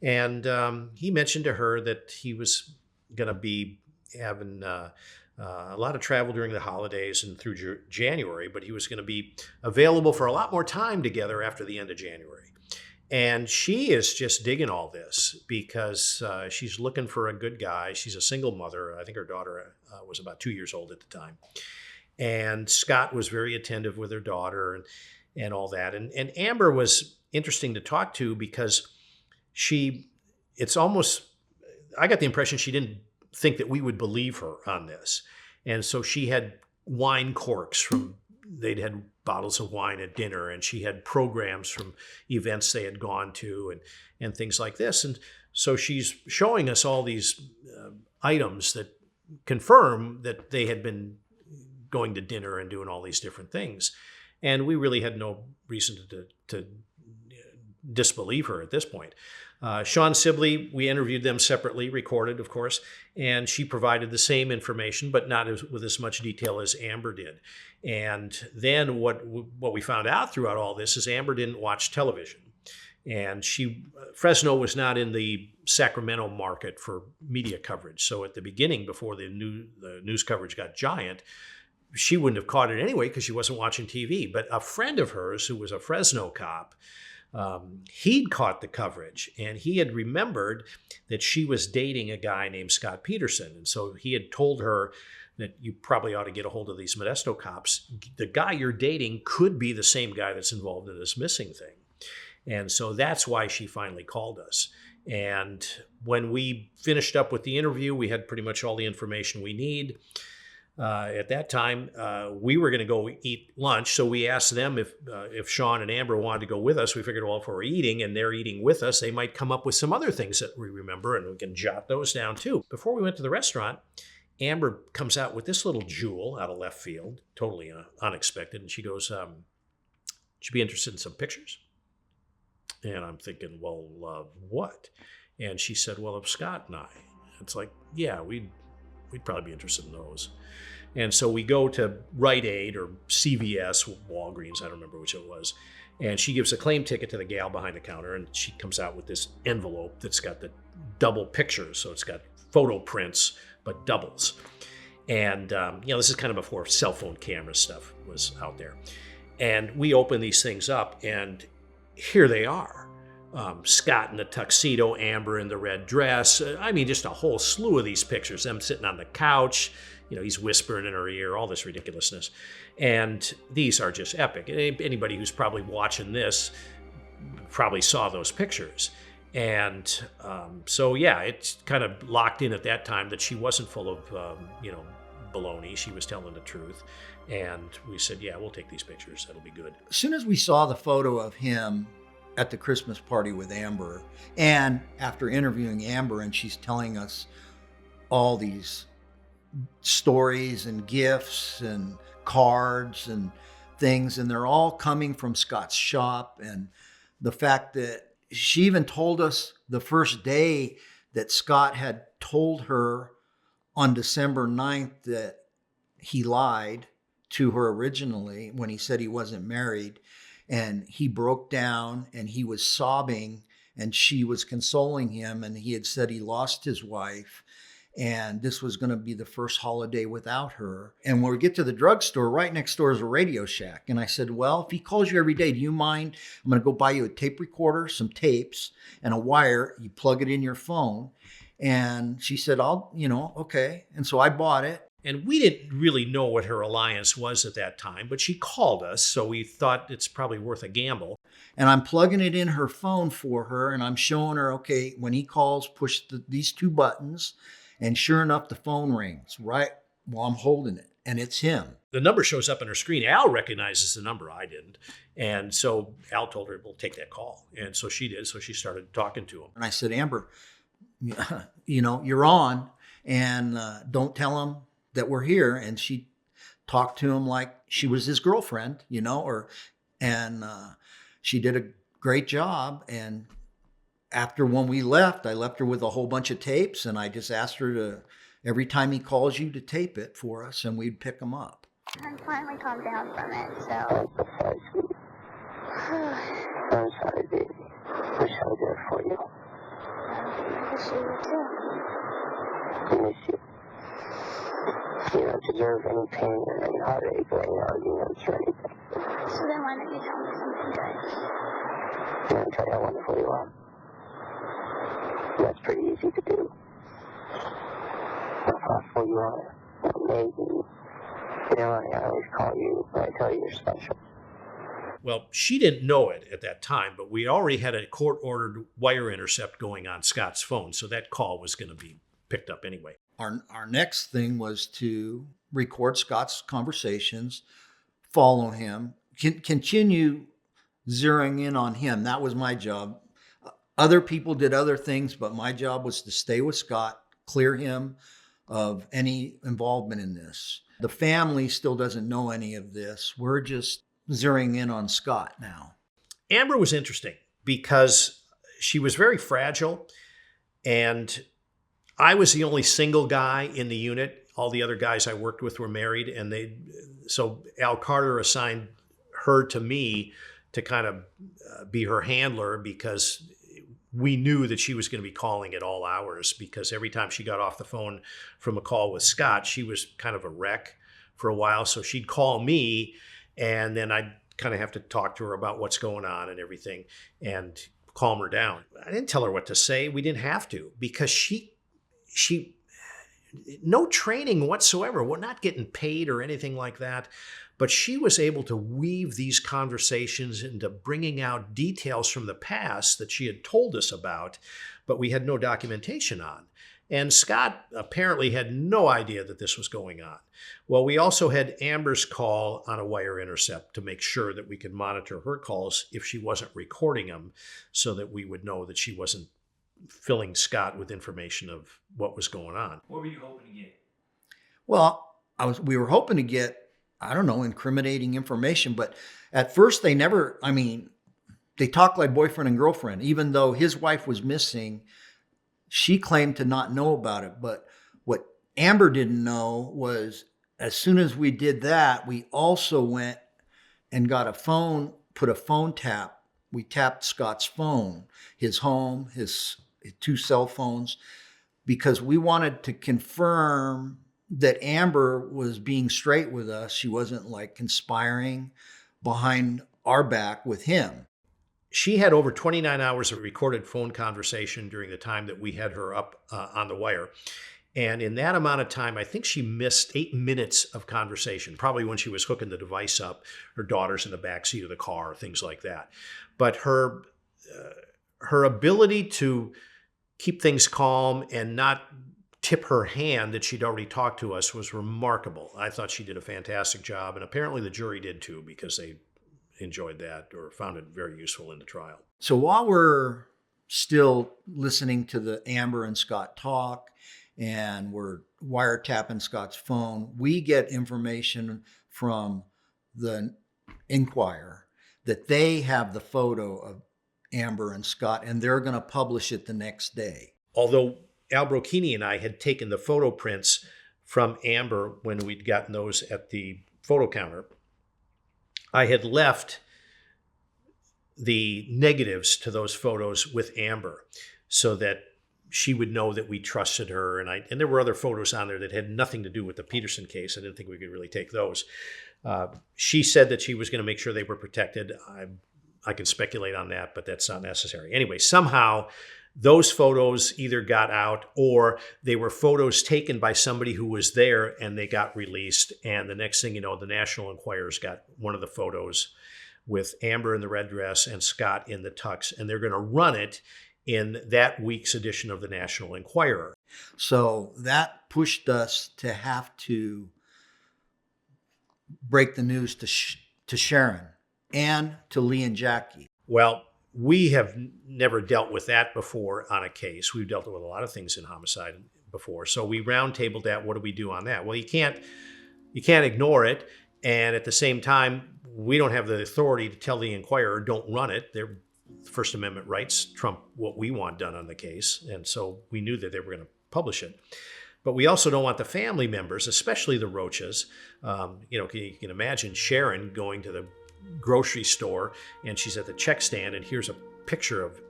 Speaker 6: And he mentioned to her that he was going to be having a lot of travel during the holidays and through January, but he was going to be available for a lot more time together after the end of January. And she is just digging all this because she's looking for a good guy. She's a single mother. I think her daughter was about 2 years old at the time. And Scott was very attentive with her daughter and all that. And Amber was interesting to talk to because I got the impression she didn't think that we would believe her on this. And so she had wine corks they'd had bottles of wine at dinner, and she had programs from events they had gone to and things like this. And so she's showing us all these items that confirm that they had been going to dinner and doing all these different things. And we really had no reason to disbelieve her at this point. Shawn Sibley, we interviewed them separately, recorded, of course, and she provided the same information, but not with as much detail as Amber did. And then what we found out throughout all this is Amber didn't watch television. And Fresno was not in the Sacramento market for media coverage. So at the beginning, before the news coverage got giant, she wouldn't have caught it anyway because she wasn't watching TV. But a friend of hers who was a Fresno cop, he'd caught the coverage, and he had remembered that she was dating a guy named Scott Peterson. And so he had told her that you probably ought to get a hold of these Modesto cops. The guy you're dating could be the same guy that's involved in this missing thing. And so that's why she finally called us. And when we finished up with the interview, we had pretty much all the information we need. At that time, we were going to go eat lunch, so we asked them if Shawn and Amber wanted to go with us. We figured, well, if we're eating and they're eating with us, they might come up with some other things that we remember, and we can jot those down too. Before we went to the restaurant, Amber comes out with this little jewel out of left field, totally unexpected, and she goes, "Would you be interested in some pictures?" And I'm thinking, well, what? And she said, well, of Scott and I. It's like, yeah, we'd probably be interested in those. And so we go to Rite Aid or CVS, Walgreens, I don't remember which it was. And she gives a claim ticket to the gal behind the counter, and she comes out with this envelope that's got the double pictures. So it's got photo prints, but doubles. And, this is kind of before cell phone camera stuff was out there. And we open these things up, and here they are. Scott in the tuxedo, Amber in the red dress. Just a whole slew of these pictures. Them sitting on the couch. He's whispering in her ear, all this ridiculousness. And these are just epic. Anybody who's probably watching this probably saw those pictures. And it's kind of locked in at that time that she wasn't full of, baloney. She was telling the truth. And we said, yeah, we'll take these pictures. That'll be good.
Speaker 3: As soon as we saw the photo of him at the Christmas party with Amber, and after interviewing Amber, and she's telling us all these stories and gifts and cards and things, and they're all coming from Scott's shop. And the fact that she even told us the first day that Scott had told her on December 9th that he lied to her originally when he said he wasn't married, and he broke down and he was sobbing, and she was consoling him, and he had said he lost his wife and this was going to be the first holiday without her. And when we get to the drugstore, right next door is a Radio Shack. And I said, well, if he calls you every day, do you mind? I'm going to go buy you a tape recorder, some tapes, and a wire. You plug it in your phone. And she said, okay. And so I bought it.
Speaker 6: And we didn't really know what her alliance was at that time, but she called us, so we thought it's probably worth a gamble.
Speaker 3: And I'm plugging it in her phone for her, and I'm showing her, okay, when he calls, push these two buttons. And sure enough, the phone rings right while I'm holding it, and it's him.
Speaker 6: The number shows up on her screen. Al recognizes the number. I didn't. And so Al told her, well, take that call. And so she did. So she started talking to him.
Speaker 3: And I said, Amber, you're on, and don't tell him that we're here. And she talked to him like she was his girlfriend, and she did a great job. And after when we left, I left her with a whole bunch of tapes, and I just asked her to, every time he calls you, to tape it for us, and we'd pick them up.
Speaker 11: I finally calmed down from it, so.
Speaker 12: I'm sorry, baby. Wish I was there for you.
Speaker 11: I wish you were too.
Speaker 12: I miss you. You don't deserve any pain or any heartache or any arguments or anything.
Speaker 11: So then why don't you tell me something good?
Speaker 12: and then tell you how wonderful you are. That's pretty easy to do. How thoughtful you are, how amazing. You know, I always call you when I tell you you're special.
Speaker 6: Well, she didn't know it at that time, but we already had a court-ordered wire intercept going on Scott's phone, so that call was going to be picked up anyway.
Speaker 3: Our next thing was to record Scott's conversations, follow him, continue zeroing in on him. That was my job. Other people did other things, but my job was to stay with Scott, clear him of any involvement in this. The family still doesn't know any of this. We're just zeroing in on Scott now.
Speaker 6: Amber was interesting because she was very fragile, and I was the only single guy in the unit. All the other guys I worked with were married, and so Al Carter assigned her to me to kind of be her handler, because we knew that she was going to be calling at all hours, because every time she got off the phone from a call with Scott, she was kind of a wreck for a while. So she'd call me, and then I'd kind of have to talk to her about what's going on and everything and calm her down. I didn't tell her what to say. We didn't have to, because she no training whatsoever. We're not getting paid or anything like that. But she was able to weave these conversations into bringing out details from the past that she had told us about, but we had no documentation on. And Scott apparently had no idea that this was going on. Well, we also had Amber's call on a wire intercept to make sure that we could monitor her calls if she wasn't recording them, so that we would know that she wasn't filling Scott with information of what was going on.
Speaker 13: What were you hoping to get?
Speaker 3: Well, we were hoping to get, I don't know, incriminating information, but at first they talked like boyfriend and girlfriend. Even though his wife was missing, she claimed to not know about it. But what Amber didn't know was, as soon as we did that, we also went and got put a phone tap. We tapped Scott's phone, his home, his 2 cell phones, because we wanted to confirm that Amber was being straight with us. She wasn't like conspiring behind our back with him.
Speaker 6: She had over 29 hours of recorded phone conversation during the time that we had her up on the wire. And in that amount of time, I think she missed 8 minutes of conversation, probably when she was hooking the device up, her daughter's in the backseat of the car, things like that. But her ability to keep things calm and not tip her hand that she'd already talked to us was remarkable. I thought she did a fantastic job, and apparently the jury did too, because they enjoyed that or found it very useful in the trial.
Speaker 3: So while we're still listening to the Amber and Scott talk, and we're wiretapping Scott's phone, we get information from the Inquirer that they have the photo of Amber and Scott, and they're going to publish it the next day.
Speaker 6: Although Al Brocchini and I had taken the photo prints from Amber when we'd gotten those at the photo counter, I had left the negatives to those photos with Amber so that she would know that we trusted her. And there were other photos on there that had nothing to do with the Peterson case. I didn't think we could really take those. She said that she was going to make sure they were protected. I can speculate on that, but that's not necessary. Anyway, somehow those photos either got out or they were photos taken by somebody who was there and they got released. And the next thing you know, the National Enquirer's got one of the photos with Amber in the red dress and Scott in the tux, and they're going to run it in that week's edition of the National Enquirer.
Speaker 3: So that pushed us to have to break the news to Sharon and to Lee and Jackie.
Speaker 6: Well, we have never dealt with that before on a case. We've dealt with a lot of things in homicide before. So we roundtabled that. What do we do on that? Well, you can't ignore it. And at the same time, we don't have the authority to tell the Enquirer, don't run it. Their First Amendment rights trump what we want done on the case. And so we knew that they were going to publish it. But we also don't want the family members, especially the Roaches. You can imagine Sharon going to the grocery store and she's at the check stand and here's a picture of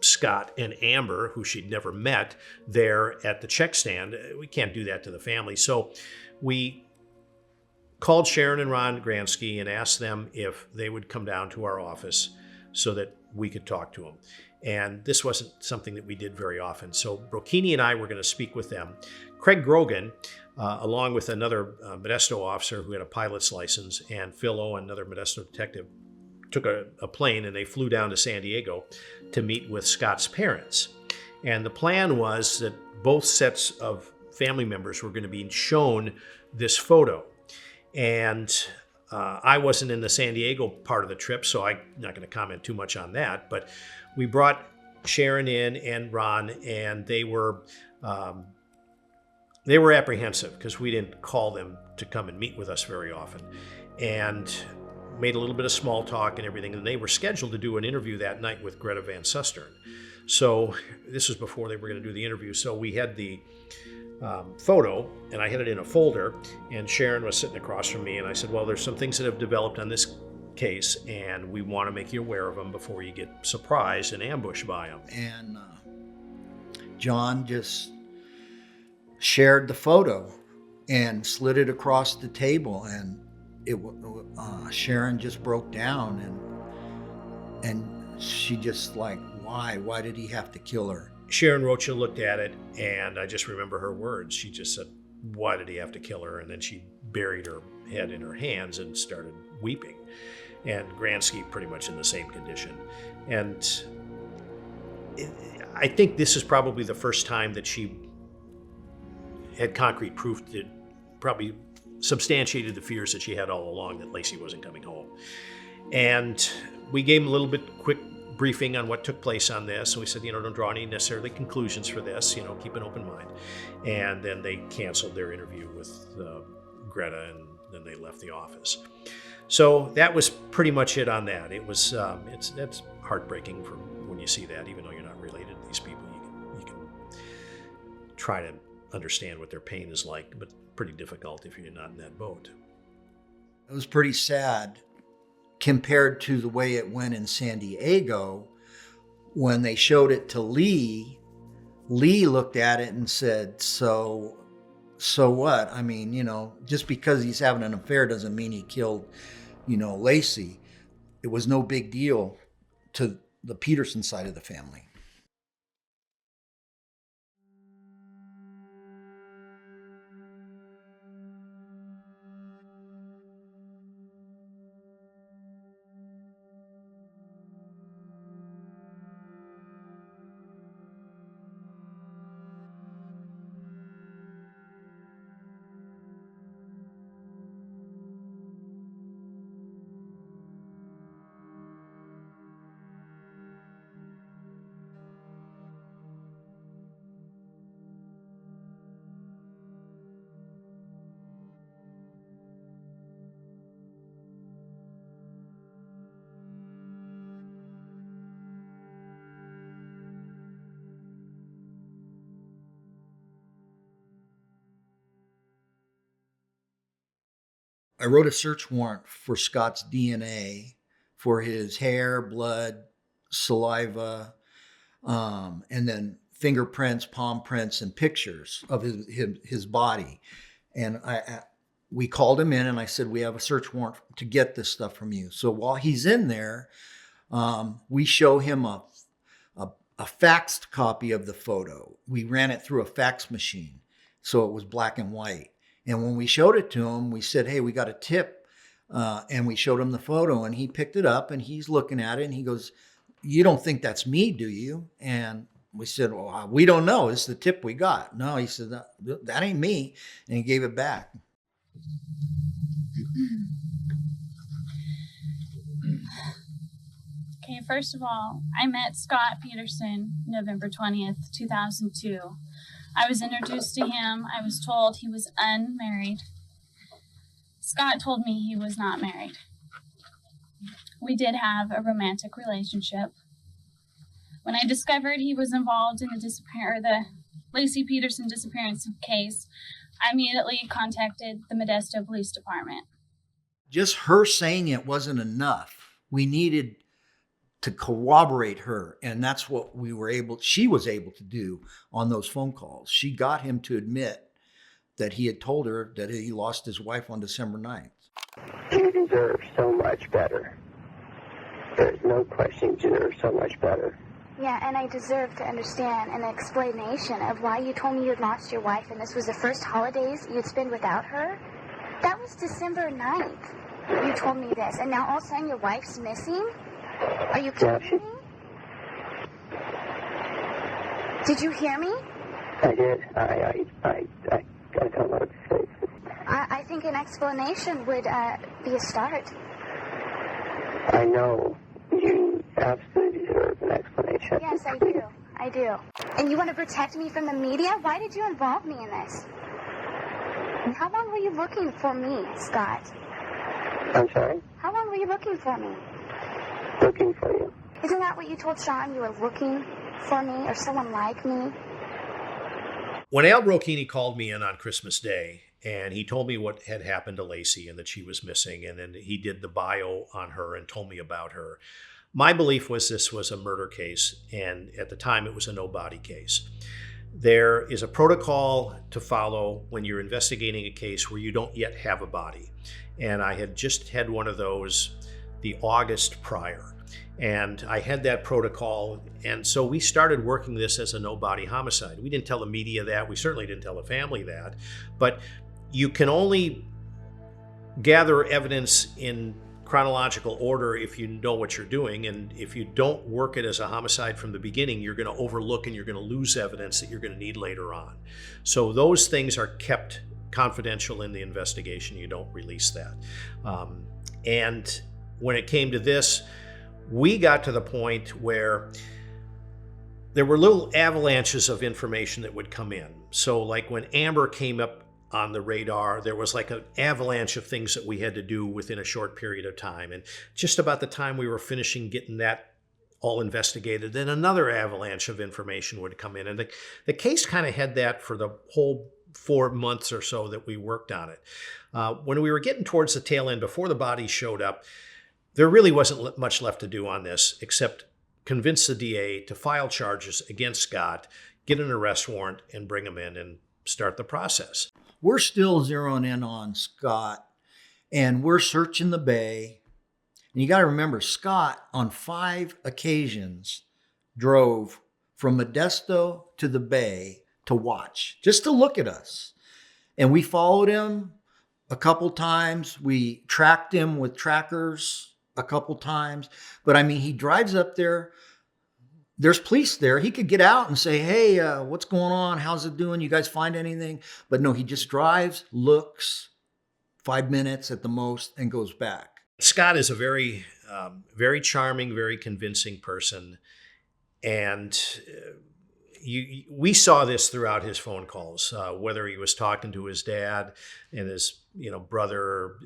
Speaker 6: Scott and Amber, who she'd never met, there at the check stand. We can't do that to the family. So we called Sharon and Ron Gransky and asked them if they would come down to our office so that we could talk to him. And this wasn't something that we did very often. So Brocchini and I were going to speak with them. Craig Grogan, along with another Modesto officer who had a pilot's license, and Phil Owen, another Modesto detective, took a plane and they flew down to San Diego to meet with Scott's parents. And the plan was that both sets of family members were going to be shown this photo. And I wasn't in the San Diego part of the trip, so I'm not going to comment too much on that. But we brought Sharon in and Ron, and they were apprehensive because we didn't call them to come and meet with us very often, and made a little bit of small talk and everything. And they were scheduled to do an interview that night with Greta Van Susteren. So this was before they were going to do the interview. So we had the photo, and I had it in a folder, and Sharon was sitting across from me, and I said, well, there's some things that have developed on this case, and we want to make you aware of them before you get surprised and ambushed by them.
Speaker 3: And John just shared the photo and slid it across the table, and Sharon just broke down, and she just like, why did he have to kill her?
Speaker 6: Sharon Rocha looked at it, and I just remember her words. She just said, why did he have to kill her? And then she buried her head in her hands and started weeping. And Gransky pretty much in the same condition. And I think this is probably the first time that she had concrete proof that probably substantiated the fears that she had all along that Laci wasn't coming home. And we gave him a little bit quick briefing on what took place on this. And we said, don't draw any necessarily conclusions for this, keep an open mind. And then they canceled their interview with Greta, and then they left the office. So that was pretty much it on that. It was, that's heartbreaking for when you see that, even though you're not related to these people, you can try to understand what their pain is like, but pretty difficult if you're not in that boat.
Speaker 3: It was pretty sad compared to the way it went in San Diego. When they showed it to Lee looked at it and said, so what? I mean, just because he's having an affair doesn't mean he killed, Laci. It was no big deal to the Peterson side of the family. I wrote a search warrant for Scott's DNA for his hair, blood, saliva, and then fingerprints, palm prints, and pictures of his body. And we called him in, and I said, we have a search warrant to get this stuff from you. So while he's in there, we show him a faxed copy of the photo. We ran it through a fax machine, so it was black and white. And when we showed it to him, we said, hey, we got a tip. And we showed him the photo, and he picked it up, and he's looking at it, and he goes, you don't think that's me, do you? And we said, well, we don't know. It's the tip we got. No, he said, that ain't me. And he gave it back.
Speaker 13: Okay, first of all, I met Scott Peterson November 20th, 2002. I was introduced to him. I was told he was unmarried. Scott told me he was not married. We did have a romantic relationship. When I discovered he was involved in the Laci Peterson disappearance case, I immediately contacted the Modesto Police Department.
Speaker 3: Just her saying it wasn't enough. We needed to corroborate her, and that's what she was able to do on those phone calls. She got him to admit that he had told her that he lost his wife on December 9th.
Speaker 12: You deserve so much better. There's no question you deserve so much better.
Speaker 11: Yeah, and I deserve to understand an explanation of why you told me you'd lost your wife and this was the first holidays you'd spend without her. That was December 9th. You told me this, and now all of a sudden your wife's missing? Are you kidding me? Did you hear me?
Speaker 12: I did. I don't know what to say.
Speaker 11: I think an explanation would be a start.
Speaker 12: I know you absolutely deserve an explanation.
Speaker 11: Yes, I do. I do. And you want to protect me from the media? Why did you involve me in this? And how long were you looking for me, Scott?
Speaker 12: I'm sorry?
Speaker 11: How long were you looking for me?
Speaker 12: Looking for you.
Speaker 11: Isn't that what you told Sharon? You were looking for me or someone like me?
Speaker 6: When Al Brocchini called me in on Christmas Day, and he told me what had happened to Laci and that she was missing, and then he did the bio on her and told me about her, my belief was this was a murder case, and at the time it was a no-body case. There is a protocol to follow when you're investigating a case where you don't yet have a body. And I had just had one of those the August prior. And I had that protocol. And so we started working this as a no-body homicide. We didn't tell the media that. We certainly didn't tell the family that. But you can only gather evidence in chronological order if you know what you're doing. And if you don't work it as a homicide from the beginning, you're going to overlook and you're going to lose evidence that you're going to need later on. So those things are kept confidential in the investigation. You don't release that. And when it came to this, we got to the point where there were little avalanches of information that would come in. So like when Amber came up on the radar, there was like an avalanche of things that we had to do within a short period of time. And just about the time we were finishing getting that all investigated, then another avalanche of information would come in. And the case kind of had that for the whole 4 months or so that we worked on it. When we were getting towards the tail end, before the bodies showed up, there really wasn't much left to do on this except convince the DA to file charges against Scott, get an arrest warrant, and bring him in and start the process.
Speaker 3: We're still zeroing in on Scott, and we're searching the bay. And you got to remember, Scott on 5 occasions drove from Modesto to the bay to watch, just to look at us. And we followed him a couple times. We tracked him with trackers a couple times. But I mean, he drives up there. There's police there. He could get out and say, hey, what's going on? How's it doing? You guys find anything? But no, he just drives, looks, 5 minutes at the most, and goes back.
Speaker 6: Scott is a very, very charming, very convincing person. And we saw this throughout his phone calls, whether he was talking to his dad and his brother,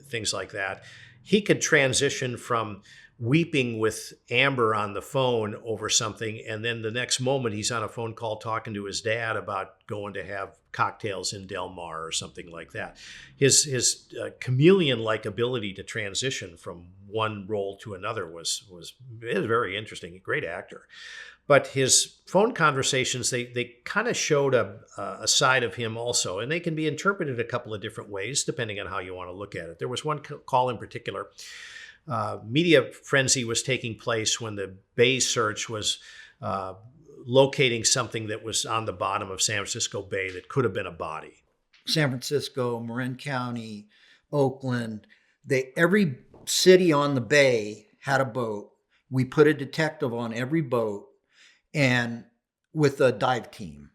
Speaker 6: things like that. He could transition from weeping with Amber on the phone over something, and then the next moment he's on a phone call talking to his dad about going to have cocktails in Del Mar or something like that. His chameleon-like ability to transition from one role to another was very interesting. A great actor. But his phone conversations, they kind of showed a side of him also, and they can be interpreted a couple of different ways depending on how you want to look at it. There was one call in particular. Media frenzy was taking place when the Bay search was locating something that was on the bottom of San Francisco Bay that could have been a body.
Speaker 3: San Francisco, Marin County, Oakland, every city on the Bay had a boat. We put a detective on every boat and with a dive team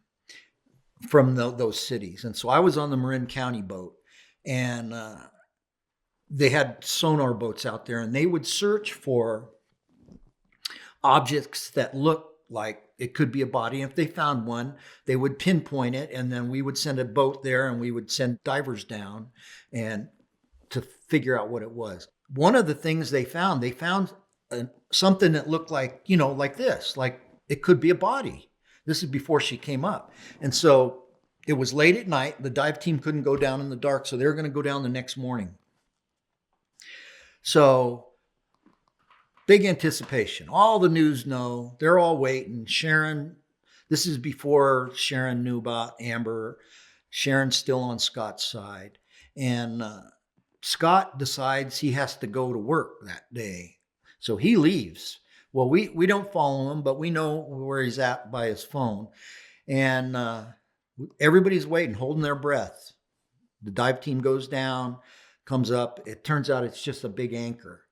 Speaker 3: from those cities. And so I was on the Marin County boat, and they had sonar boats out there, and they would search for objects that looked like it could be a body. If they found one, they would pinpoint it, and then we would send a boat there, and we would send divers down and to figure out what it was. One of the things they found something that looked like, like this, like it could be a body. This is before she came up. And so it was late at night. The dive team couldn't go down in the dark, so they were going to go down the next morning. So big anticipation. All the news know. They're all waiting. Sharon, this is before Sharon knew about Amber. Sharon's still on Scott's side. And Scott decides he has to go to work that day. So he leaves. Well, we don't follow him, but we know where he's at by his phone. And everybody's waiting, holding their breath. The dive team goes down, comes up. It turns out it's just a big anchor,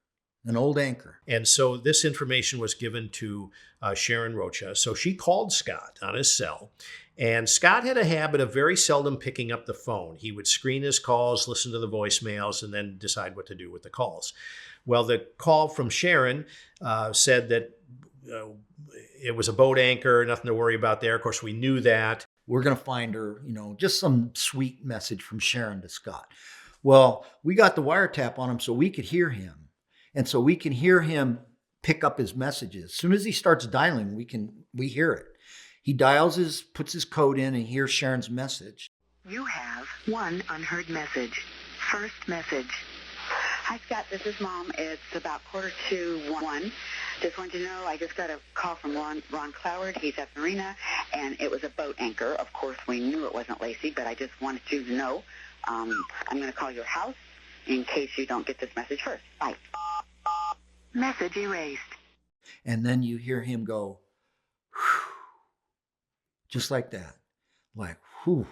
Speaker 3: an old anchor.
Speaker 6: And so this information was given to Sharon Rocha. So she called Scott on his cell. And Scott had a habit of very seldom picking up the phone. He would screen his calls, listen to the voicemails, and then decide what to do with the calls. Well, the call from Sharon said that it was a boat anchor, nothing to worry about there. Of course, we knew that.
Speaker 3: We're going to find her, just some sweet message from Sharon to Scott. Well, we got the wiretap on him so we could hear him. And so we can hear him pick up his messages. As soon as he starts dialing, we hear it. He puts his code in and hears Sharon's message.
Speaker 14: You have one unheard message. First message. Hi, Scott. This is Mom. It's about 1:45. Just wanted to know, I just got a call from Ron Cloward. He's at Marina, and it was a boat anchor. Of course, we knew it wasn't Laci, but I just wanted you to know. I'm going to call your house in case you don't get this message first. Bye. Message erased.
Speaker 3: And then you hear him go, whew, just like that. Like, whew.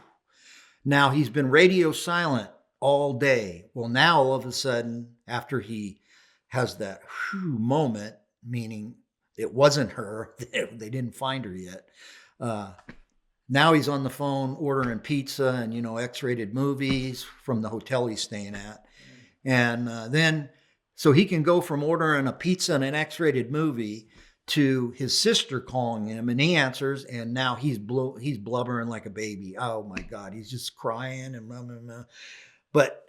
Speaker 3: Now he's been radio silent all day. Well, now all of a sudden, after he has that whew moment, meaning it wasn't her, they didn't find her yet. Now he's on the phone ordering pizza and, X-rated movies from the hotel he's staying at. And then, so he can go from ordering a pizza and an X-rated movie to his sister calling him, and he answers, and now he's blubbering like a baby. Oh my God, he's just crying and blah, blah, blah. But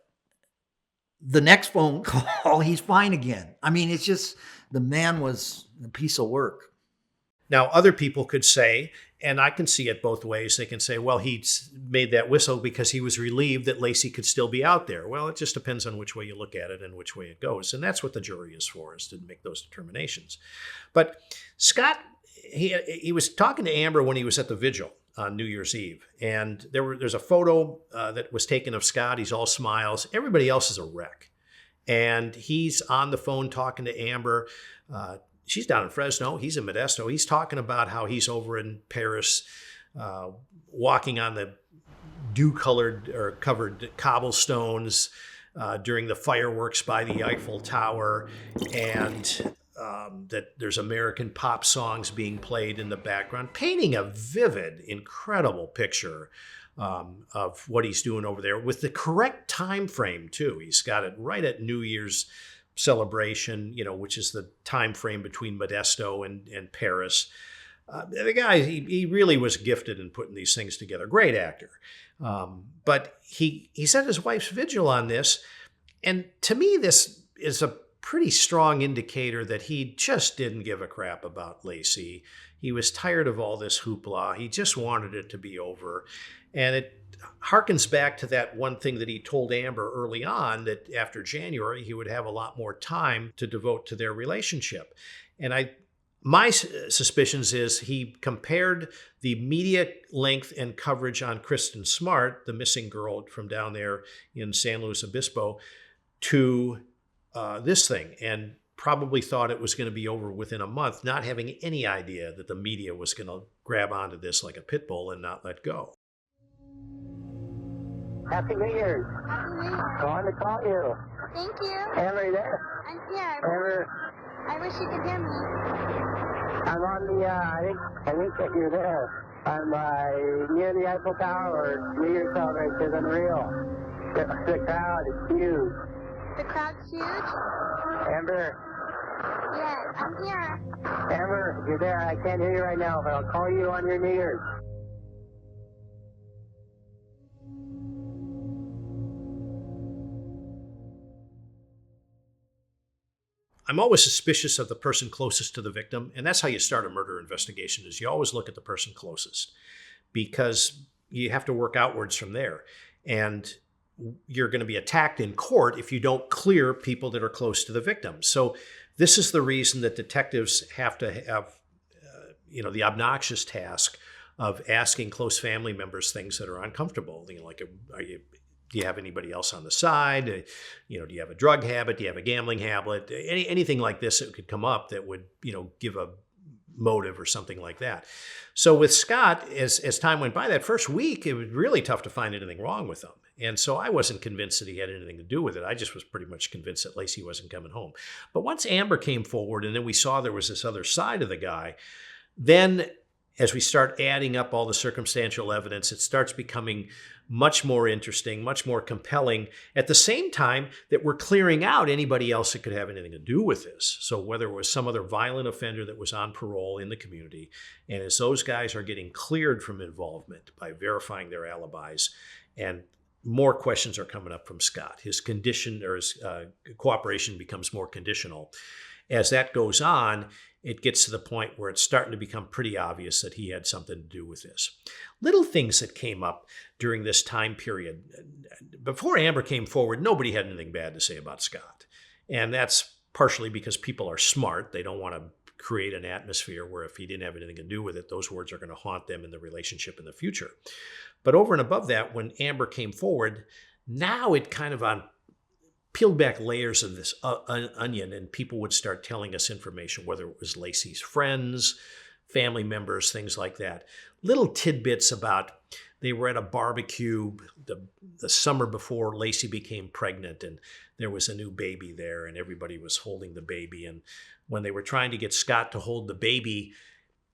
Speaker 3: the next phone call, he's fine again. I mean, it's just, the man was a piece of work.
Speaker 6: Now, other people could say, and I can see it both ways, they can say, well, he made that whistle because he was relieved that Laci could still be out there. Well, it just depends on which way you look at it and which way it goes. And that's what the jury is for, is to make those determinations. But Scott, he was talking to Amber when he was at the vigil on New Year's Eve. And there's a photo that was taken of Scott. He's all smiles. Everybody else is a wreck. And he's on the phone talking to Amber. She's down in Fresno. He's in Modesto. He's talking about how he's over in Paris, walking on the dew-colored or covered cobblestones during the fireworks by the Eiffel Tower, and that there's American pop songs being played in the background, painting a vivid, incredible picture of what he's doing over there with the correct time frame too. He's got it right at New Year's celebration, which is the time frame between Modesto and Paris. The guy, he really was gifted in putting these things together. Great actor. But he set his wife's vigil on this. And to me, this is a pretty strong indicator that he just didn't give a crap about Laci. He was tired of all this hoopla. He just wanted it to be over. And it harkens back to that one thing that he told Amber early on, that after January, he would have a lot more time to devote to their relationship. And my suspicions is he compared the media length and coverage on Kristen Smart, the missing girl from down there in San Luis Obispo, to this thing, and probably thought it was going to be over within a month, not having any idea that the media was going to grab onto this like a pit bull and not let go.
Speaker 12: Happy New Year's.
Speaker 11: Happy New Year.
Speaker 12: I wanted to call you.
Speaker 11: Thank you.
Speaker 12: Amber, you there?
Speaker 11: I'm here.
Speaker 12: Amber,
Speaker 11: I wish you could hear me.
Speaker 12: I'm on the, I think that you're there. I'm near the Eiffel Tower, or New Year's celebration, unreal. The crowd is huge.
Speaker 11: The crowd's huge?
Speaker 12: Amber.
Speaker 11: Yes, I'm here.
Speaker 12: Amber, you're there. I can't hear you right now, but I'll call you on your New Year's.
Speaker 6: I'm always suspicious of the person closest to the victim, and that's how you start a murder investigation, is you always look at the person closest, because you have to work outwards from there. And you're going to be attacked in court if you don't clear people that are close to the victim. So this is the reason that detectives have to have, the obnoxious task of asking close family members things that are uncomfortable. Like, are you do you have anybody else on the side? Do you have a drug habit? Do you have a gambling habit? Anything like this that could come up that would, give a motive or something like that. So with Scott, as time went by, that first week, it was really tough to find anything wrong with him. And so I wasn't convinced that he had anything to do with it. I just was pretty much convinced that Laci wasn't coming home. But once Amber came forward and then we saw there was this other side of the guy, then as we start adding up all the circumstantial evidence, it starts becoming much more interesting, much more compelling, at the same time that we're clearing out anybody else that could have anything to do with this. So whether it was some other violent offender that was on parole in the community, and as those guys are getting cleared from involvement by verifying their alibis, and more questions are coming up from Scott. His condition or his cooperation becomes more conditional. As that goes on, it gets to the point where it's starting to become pretty obvious that he had something to do with this. Little things that came up during this time period. Before Amber came forward, nobody had anything bad to say about Scott. And that's partially because people are smart. They don't want to create an atmosphere where if he didn't have anything to do with it, those words are going to haunt them in the relationship in the future. But over and above that, when Amber came forward, now it kind of peeled back layers of this onion, and people would start telling us information, whether it was Laci's friends, family members, things like that. Little tidbits about they were at a barbecue the summer before Laci became pregnant, and there was a new baby there, and everybody was holding the baby. And when they were trying to get Scott to hold the baby,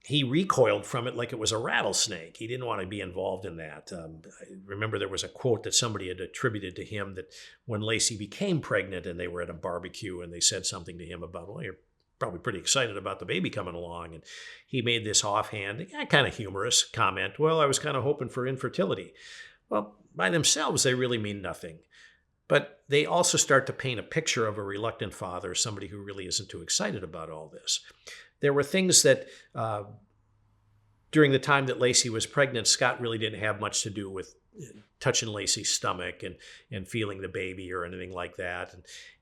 Speaker 6: he recoiled from it like it was a rattlesnake. He didn't want to be involved in that. I remember there was a quote that somebody had attributed to him that when Laci became pregnant and they were at a barbecue and they said something to him about, well, you're probably pretty excited about the baby coming along. And he made this offhand, kind of humorous comment, well, I was kind of hoping for infertility. Well, by themselves, they really mean nothing. But they also start to paint a picture of a reluctant father, somebody who really isn't too excited about all this. There were things that during the time that Laci was pregnant, Scott really didn't have much to do with touching Laci's stomach and feeling the baby or anything like that.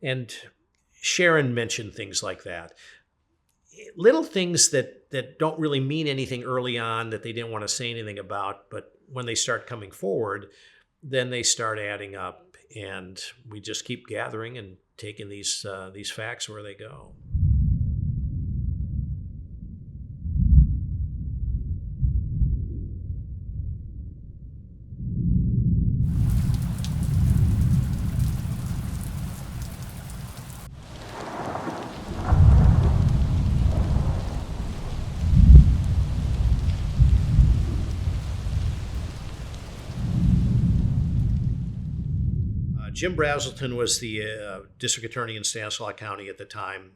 Speaker 6: And Sharon mentioned things like that. Little things that don't really mean anything early on, that they didn't want to say anything about, but when they start coming forward, then they start adding up, and we just keep gathering and taking these facts where they go. Jim Brazelton was the district attorney in Stanislaus County at the time,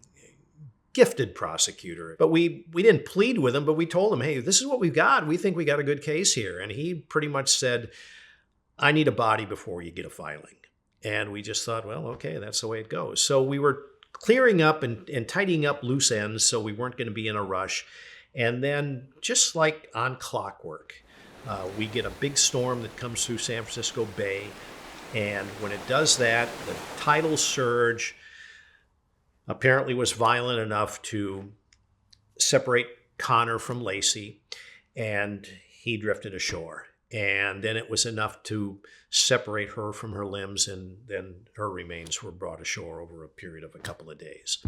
Speaker 6: gifted prosecutor. But we didn't plead with him, but we told him, hey, this is what we've got. We think we got a good case here. And he pretty much said, I need a body before you get a filing. And we just thought, well, okay, that's the way it goes. So we were clearing up and tidying up loose ends, so we weren't going to be in a rush. And then just like on clockwork, we get a big storm that comes through San Francisco Bay. And when it does that, the tidal surge apparently was violent enough to separate Connor from Laci, and he drifted ashore. And then it was enough to separate her from her limbs, and then her remains were brought ashore over a period of a couple of days.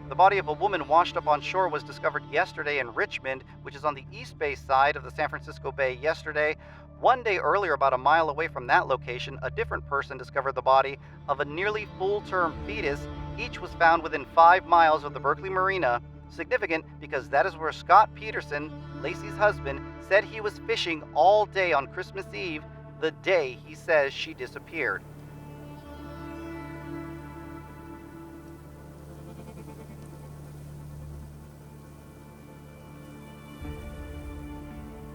Speaker 10: The body of a woman washed up on shore was discovered yesterday in Richmond, which is on the East Bay side of the San Francisco Bay yesterday. One day earlier, about a mile away from that location, a different person discovered the body of a nearly full-term fetus. Each was found within 5 miles of the Berkeley Marina. Significant because that is where Scott Peterson, Laci's husband, said he was fishing all day on Christmas Eve, the day he says she disappeared.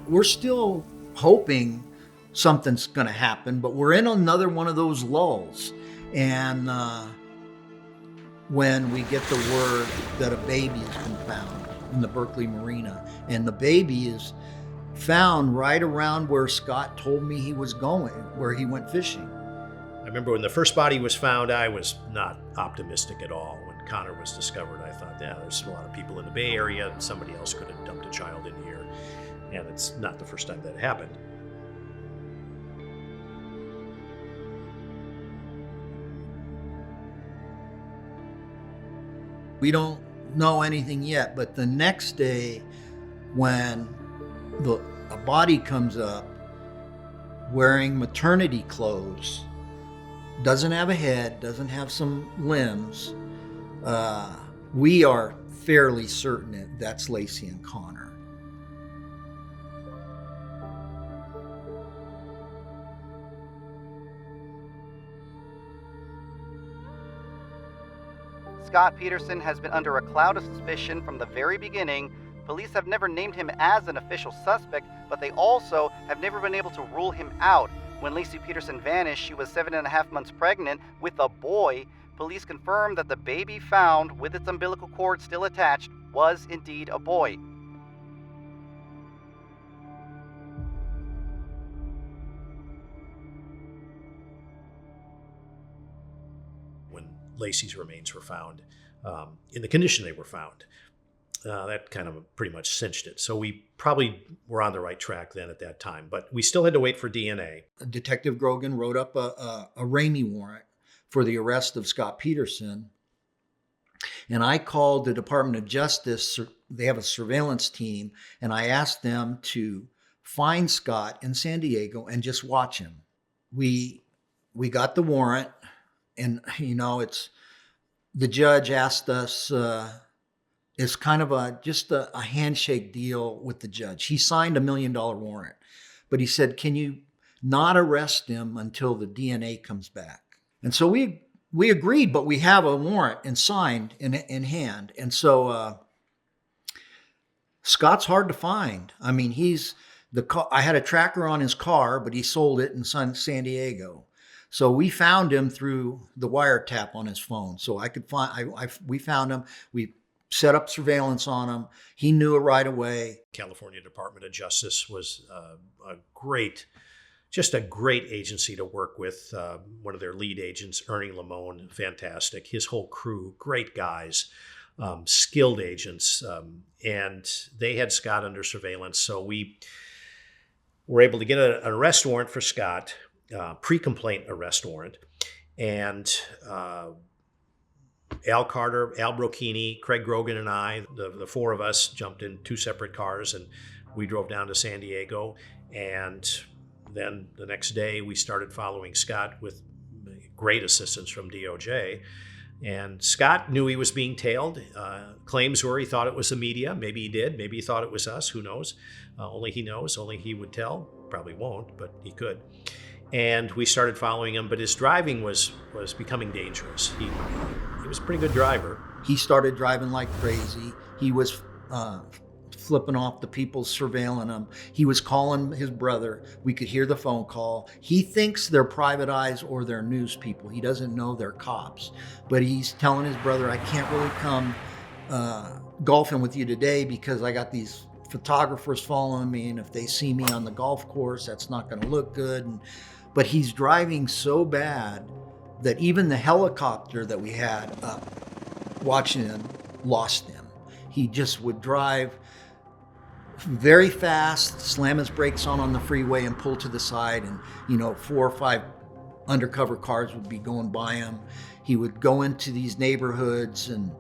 Speaker 3: We're still hoping something's going to happen, but we're in another one of those lulls. And when we get the word that a baby has been found in the Berkeley Marina, and the baby is found right around where Scott told me he was going, where he went fishing.
Speaker 6: remember when the first body was found, I was not optimistic at all. When Connor was discovered, I thought, yeah, there's a lot of people in the Bay Area. Somebody else could have dumped a child in here. And it's not the first time that happened.
Speaker 3: We don't know anything yet, but the next day when a body comes up wearing maternity clothes, doesn't have a head, doesn't have some limbs, we are fairly certain that that's Laci and Connor.
Speaker 10: Scott Peterson has been under a cloud of suspicion from the very beginning. Police have never named him as an official suspect, but they also have never been able to rule him out. When Laci Peterson vanished, she was 7.5 months pregnant with a boy. Police confirmed that the baby found with its umbilical cord still attached was indeed a boy.
Speaker 6: When Laci's remains were found, in the condition they were found, that kind of pretty much cinched it. So we probably were on the right track then at that time, but we still had to wait for DNA.
Speaker 3: Detective Grogan wrote up a Ramey warrant for the arrest of Scott Peterson. And I called the Department of Justice. They have a surveillance team, and I asked them to find Scott in San Diego and just watch him. We got the warrant, and it's the judge asked us. It's kind of just a handshake deal with the judge. He signed $1 million warrant, but he said, "Can you not arrest him until the DNA comes back?" And so we agreed, but we have a warrant and signed in hand. And so Scott's hard to find. I mean, I had a tracker on his car, but he sold it in San Diego. So we found him through the wiretap on his phone. So we found him. We set up surveillance on him. He knew it right away.
Speaker 6: California Department of Justice was a great agency to work with. One of their lead agents, Ernie Lamone, fantastic. His whole crew, great guys, skilled agents. And they had Scott under surveillance. So we were able to get an arrest warrant for Scott, pre-complaint arrest warrant. And Al Carter, Al Brocchini, Craig Grogan, and I, the four of us, jumped in 2 separate cars, and we drove down to San Diego. And then the next day, we started following Scott with great assistance from DOJ. And Scott knew he was being tailed. Claims were he thought it was the media. Maybe he did. Maybe he thought it was us. Who knows? Only he knows. Only he would tell. Probably won't, but he could. And we started following him, but his driving was becoming dangerous. He was a pretty good driver.
Speaker 3: He started driving like crazy. He was flipping off the people surveilling him. He was calling his brother. We could hear the phone call. He thinks they're private eyes or they're news people. He doesn't know they're cops. But he's telling his brother, "I can't really come golfing with you today because I got these photographers following me, and if they see me on the golf course, that's not going to look good." But he's driving so bad that even the helicopter that we had up watching him lost him. He just would drive very fast, slam his brakes on the freeway and pull to the side, and 4 or 5 undercover cars would be going by him. He would go into these neighborhoods and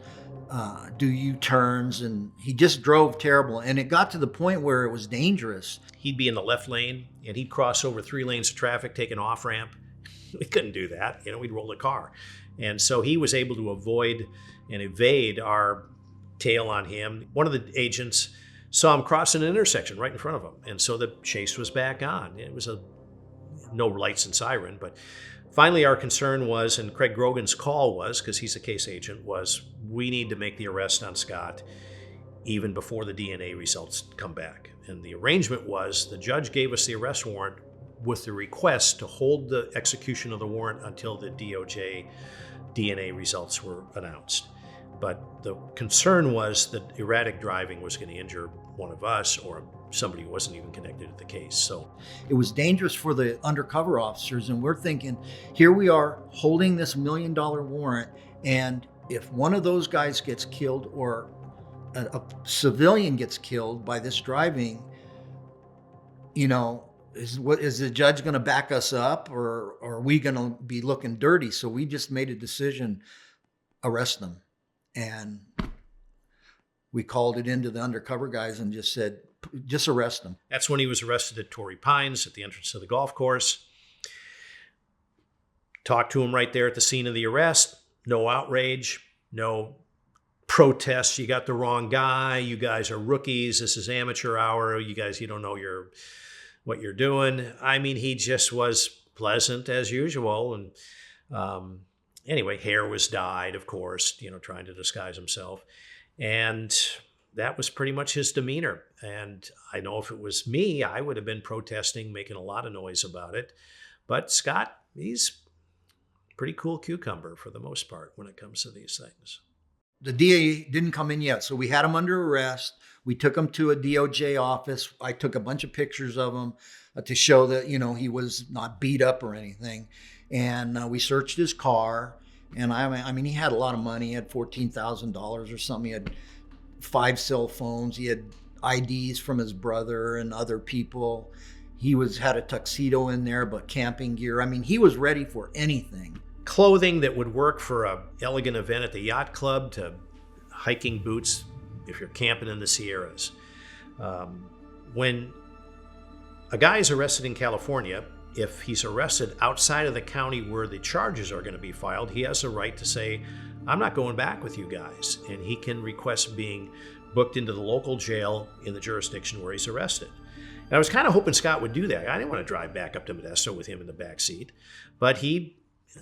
Speaker 3: do U-turns, and he just drove terrible. And it got to the point where it was dangerous.
Speaker 6: He'd be in the left lane, and he'd cross over 3 lanes of traffic, take an off-ramp. We couldn't do that. We'd roll the car. And so he was able to avoid and evade our tail on him. One of the agents saw him cross an intersection right in front of him. And so the chase was back on. It was no lights and siren, but finally our concern was, and Craig Grogan's call was, because he's a case agent, was we need to make the arrest on Scott even before the DNA results come back. And the arrangement was the judge gave us the arrest warrant with the request to hold the execution of the warrant until the DOJ DNA results were announced. But the concern was that erratic driving was going to injure one of us or somebody who wasn't even connected to the case. So
Speaker 3: it was dangerous for the undercover officers, and we're thinking, here we are holding this $1 million warrant, and if one of those guys gets killed or a civilian gets killed by this driving, is the judge going to back us up, or are we going to be looking dirty? So we just made a decision, arrest them. And we called it into the undercover guys and just said, just arrest them.
Speaker 6: That's when he was arrested at Torrey Pines at the entrance to the golf course. Talked to him right there at the scene of the arrest. No outrage, no protests. You got the wrong guy. You guys are rookies. This is amateur hour. You guys, you don't know what you're doing. I mean, he just was pleasant as usual. And anyway, hair was dyed, of course, trying to disguise himself. And that was pretty much his demeanor. And I know if it was me, I would have been protesting, making a lot of noise about it. But Scott, he's a pretty cool cucumber for the most part when it comes to these things.
Speaker 3: The DA didn't come in yet, so we had him under arrest. We took him to a DOJ office. I took a bunch of pictures of him to show that, he was not beat up or anything. And we searched his car. And I mean, he had a lot of money. He had $14,000 or something. He had 5 cell phones. He had IDs from his brother and other people. He had a tuxedo in there, but camping gear. I mean, he was ready for anything.
Speaker 6: Clothing that would work for an elegant event at the yacht club to hiking boots if you're camping in the Sierras. When a guy is arrested in California, if he's arrested outside of the county where the charges are going to be filed, he has a right to say, I'm not going back with you guys. And he can request being booked into the local jail in the jurisdiction where he's arrested. And I was kind of hoping Scott would do that. I didn't want to drive back up to Modesto with him in the back seat. But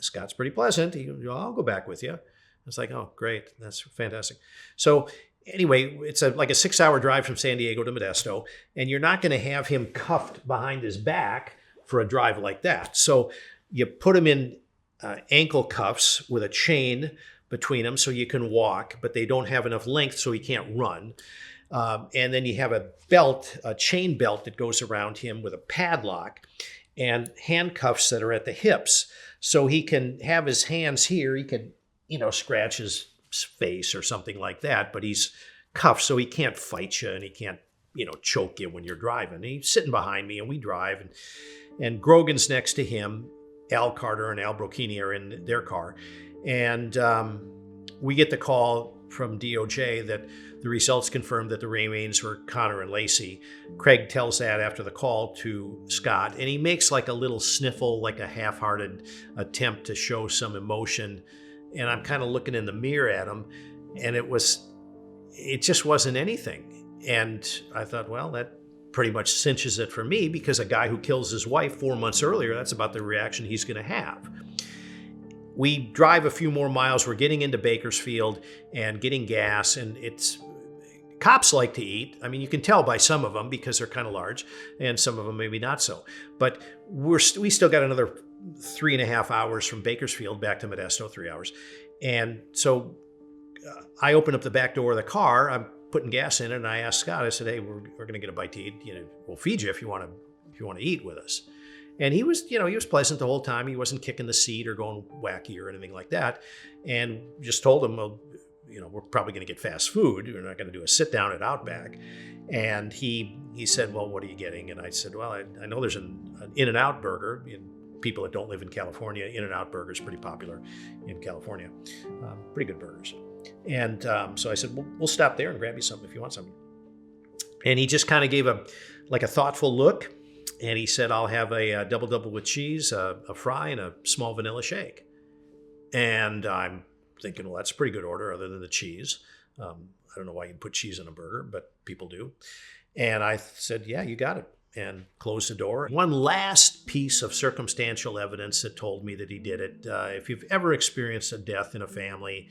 Speaker 6: Scott's pretty pleasant. I'll go back with you. It's like, oh, great. That's fantastic. So anyway, it's like a 6-hour drive from San Diego to Modesto, and you're not going to have him cuffed behind his back for a drive like that. So you put him in ankle cuffs with a chain between them so you can walk, but they don't have enough length so he can't run. And then you have a chain belt that goes around him with a padlock and handcuffs that are at the hips. So he can have his hands here. He can, scratch his face or something like that, but he's cuffed so he can't fight you and he can't, choke you when you're driving. And he's sitting behind me and we drive and Grogan's next to him. Al Carter and Al Brocchini are in their car. And we get the call from DOJ that the results confirmed that the remains were Connor and Laci. Craig tells that after the call to Scott, and he makes like a little sniffle, like a half-hearted attempt to show some emotion. And I'm kind of looking in the mirror at him, and it just wasn't anything. And I thought, well, that pretty much cinches it for me, because a guy who kills his wife 4 months earlier, that's about the reaction he's going to have. We drive a few more miles. We're getting into Bakersfield and getting gas, and cops like to eat. I mean, you can tell by some of them because they're kind of large, and some of them maybe not so. But we still got another 3.5 hours from Bakersfield back to Modesto, 3 hours. And so I open up the back door of the car. I'm putting gas in it, and I asked Scott, I said, hey, we're going to get a bite to eat. We'll feed you if you want to eat with us. And he was pleasant the whole time. He wasn't kicking the seat or going wacky or anything like that. And just told him, well, we're probably going to get fast food. We're not going to do a sit down at Outback. And he said, well, what are you getting? And I said, well, I know there's an In-N-Out burger. People that don't live in California, In-N-Out burger is pretty popular in California. Pretty good burgers. And so I said, well, we'll stop there and grab you something if you want something. And he just kind of gave a thoughtful look. And he said, I'll have a double with cheese, a fry, and a small vanilla shake. And I'm thinking, well, that's a pretty good order other than the cheese. I don't know why you'd put cheese in a burger, but people do. And I said, yeah, you got it. And closed the door. One last piece of circumstantial evidence that told me that he did it. If you've ever experienced a death in a family,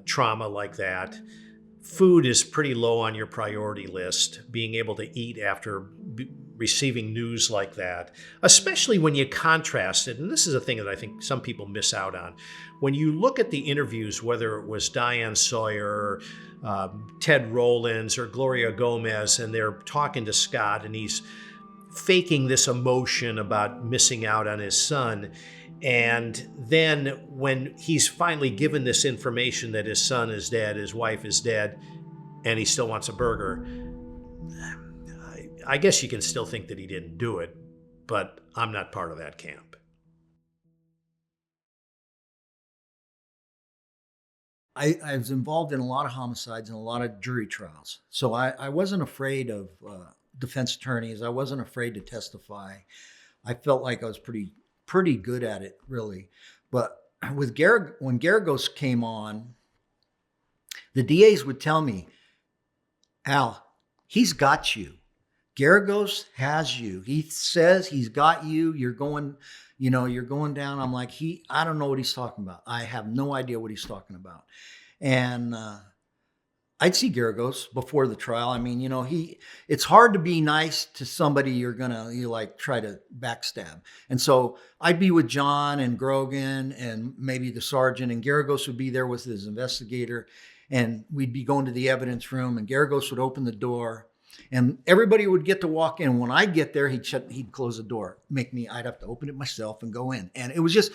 Speaker 6: trauma like that, food is pretty low on your priority list. Being able to eat after receiving news like that, especially when you contrast it. And this is a thing that I think some people miss out on. When you look at the interviews, whether it was Diane Sawyer, Ted Rollins, or Gloria Gomez, and they're talking to Scott, and he's faking this emotion about missing out on his son. And then when he's finally given this information that his son is dead, his wife is dead, and he still wants a burger, I guess you can still think that he didn't do it, but I'm not part of that camp.
Speaker 3: I was involved in a lot of homicides and a lot of jury trials. So I wasn't afraid of defense attorneys. I wasn't afraid to testify. I felt like I was pretty good at it, really. But with when Garagos came on, the DAs would tell me, Al, he's got you. Garagos has you. He says he's got you. You're going down. I'm like, I don't know what he's talking about. I have no idea what he's talking about. And I'd see Garagos before the trial. I mean, it's hard to be nice to somebody you try to backstab. And so I'd be with John and Grogan and maybe the sergeant, and Garagos would be there with his investigator, and we'd be going to the evidence room, and Garagos would open the door, and everybody would get to walk in. When I get there, he'd close the door, I'd have to open it myself and go in. And it was just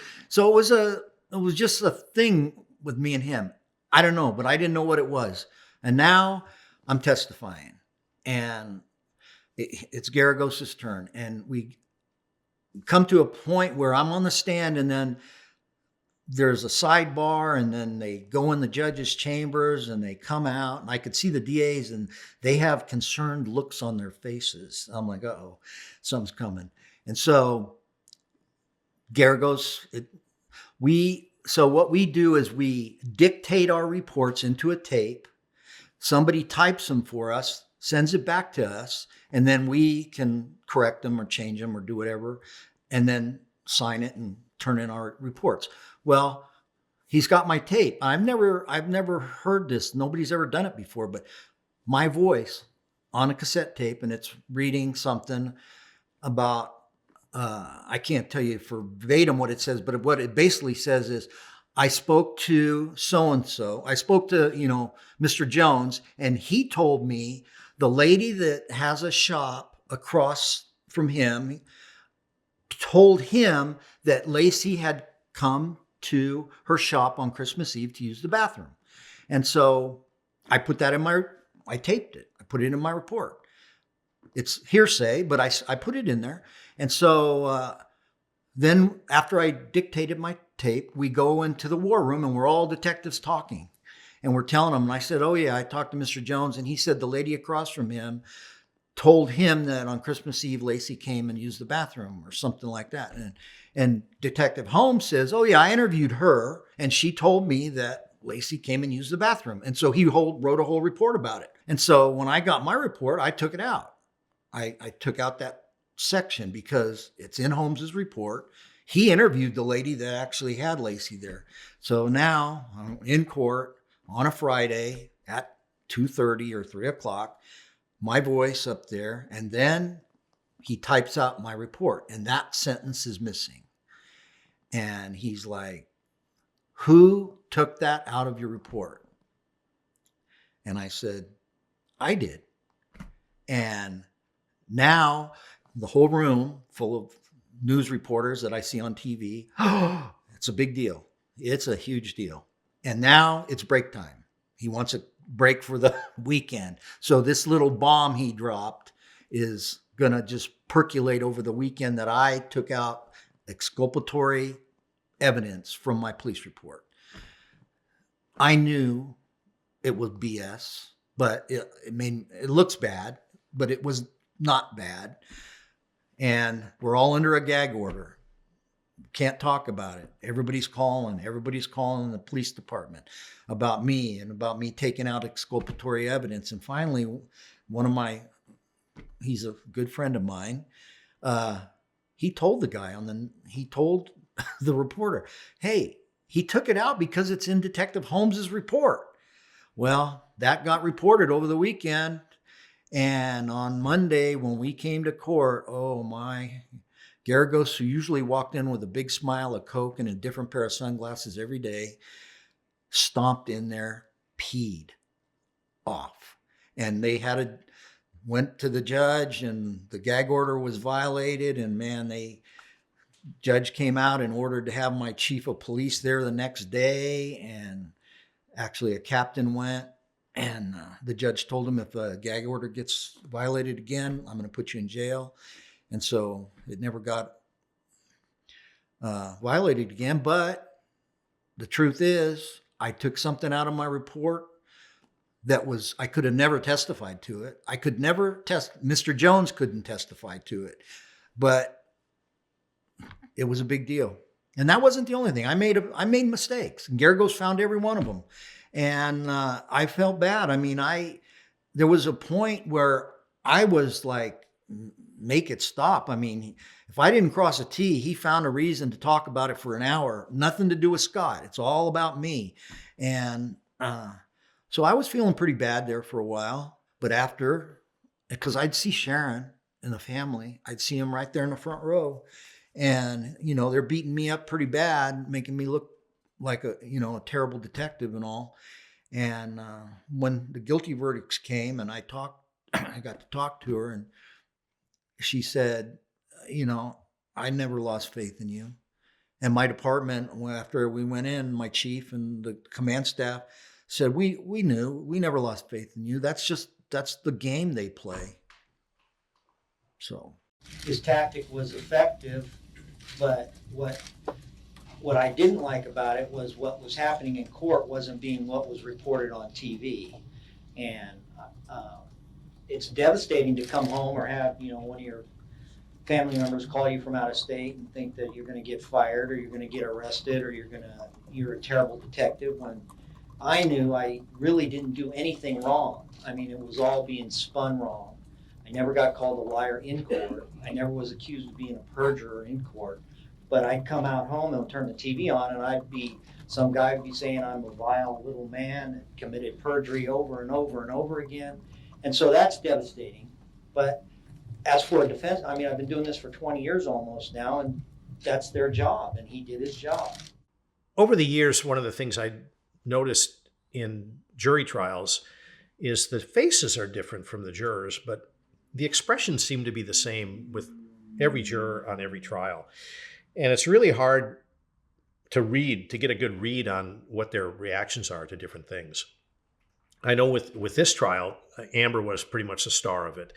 Speaker 3: a thing with me and him. I don't know, but I didn't know what it was. And now I'm testifying, and it's Garagos' turn. And we come to a point where I'm on the stand, and then there's a sidebar, and then they go in the judge's chambers, and they come out, and I could see the DAs, and they have concerned looks on their faces. I'm like, uh-oh, something's coming. And so Garagos, so what we do is we dictate our reports into a tape. Somebody types them for us, sends it back to us, and then we can correct them or change them or do whatever, and then sign it and turn in our reports. Well, he's got my tape. I've never heard this. Nobody's ever done it before, but my voice on a cassette tape, and it's reading something about, I can't tell you verbatim what it says, but what it basically says is, I spoke to so-and-so. I spoke to, Mr. Jones, and he told me the lady that has a shop across from him told him that Laci had come to her shop on Christmas Eve to use the bathroom. And so I put that I taped it. I put it in my report. It's hearsay, but I put it in there. And so then after I dictated my tape, we go into the war room, and we're all detectives talking. And we're telling them, and I said, oh yeah, I talked to Mr. Jones, and he said the lady across from him told him that on Christmas Eve, Laci came and used the bathroom or something like that. And Detective Holmes says, oh yeah, I interviewed her, and she told me that Laci came and used the bathroom. And so he wrote a whole report about it. And so when I got my report, I took it out. I took out that section because it's in Holmes's report. He interviewed the lady that actually had Laci there. So now I'm in court on a Friday at 2:30 or 3 o'clock, my voice up there, and then he types out my report, and that sentence is missing. And he's like, who took that out of your report? And I said, I did. And now the whole room full of news reporters that I see on TV, it's a big deal. It's a huge deal. And now it's break time. He wants a break for the weekend. So this little bomb he dropped is going to just percolate over the weekend that I took out exculpatory evidence from my police report. I knew it was BS, but it looks bad, but it was not bad. And we're all under a gag order. Can't talk about it. Everybody's calling the police department about me and about me taking out exculpatory evidence. And finally, he's a good friend of mine. He told the reporter, hey, he took it out because it's in Detective Holmes's report. Well, that got reported over the weekend, And on Monday, when we came to court, oh my, Garagos, who usually walked in with a big smile, a Coke, and a different pair of sunglasses every day, stomped in there, peed off. And they went to the judge, and the gag order was violated. And man, judge came out and ordered to have my chief of police there the next day. And actually a captain went. And the judge told him, if a gag order gets violated again, I'm going to put you in jail. And so it never got violated again. But the truth is, I took something out of my report that I could have never testified to it. I could never Mr. Jones couldn't testify to it. But it was a big deal. And that wasn't the only thing. I made mistakes. And Garagos found every one of them. And I felt bad. I mean, there was a point where I was like, make it stop. I mean, if I didn't cross a T, he found a reason to talk about it for an hour. Nothing to do with Scott. It's all about me. And so I was feeling pretty bad there for a while. But because I'd see Sharon and the family, I'd see them right there in the front row. And, they're beating me up pretty bad, making me look like a terrible detective and all. And when the guilty verdicts came and I got to talk to her, and she said, I never lost faith in you. And my department, after we went in, my chief and the command staff said, we knew, we never lost faith in you. That's the game they play. So
Speaker 8: his tactic was effective, but what I didn't like about it was what was happening in court wasn't being what was reported on TV. And it's devastating to come home or have, one of your family members call you from out of state and think that you're going to get fired or you're going to get arrested or you're a terrible detective, when I knew I really didn't do anything wrong. I mean, it was all being spun wrong. I never got called a liar in court. I never was accused of being a perjurer in court. But I'd come out home and turn the TV on, and some guy would be saying I'm a vile little man and committed perjury over and over and over again. And so that's devastating. But as for a defense, I mean, I've been doing this for 20 years almost now, and that's their job, and he did his job.
Speaker 6: Over the years, one of the things I noticed in jury trials is the faces are different from the jurors, but the expressions seem to be the same with every juror on every trial. And it's really hard to get a good read on what their reactions are to different things. I know with this trial, Amber was pretty much the star of it.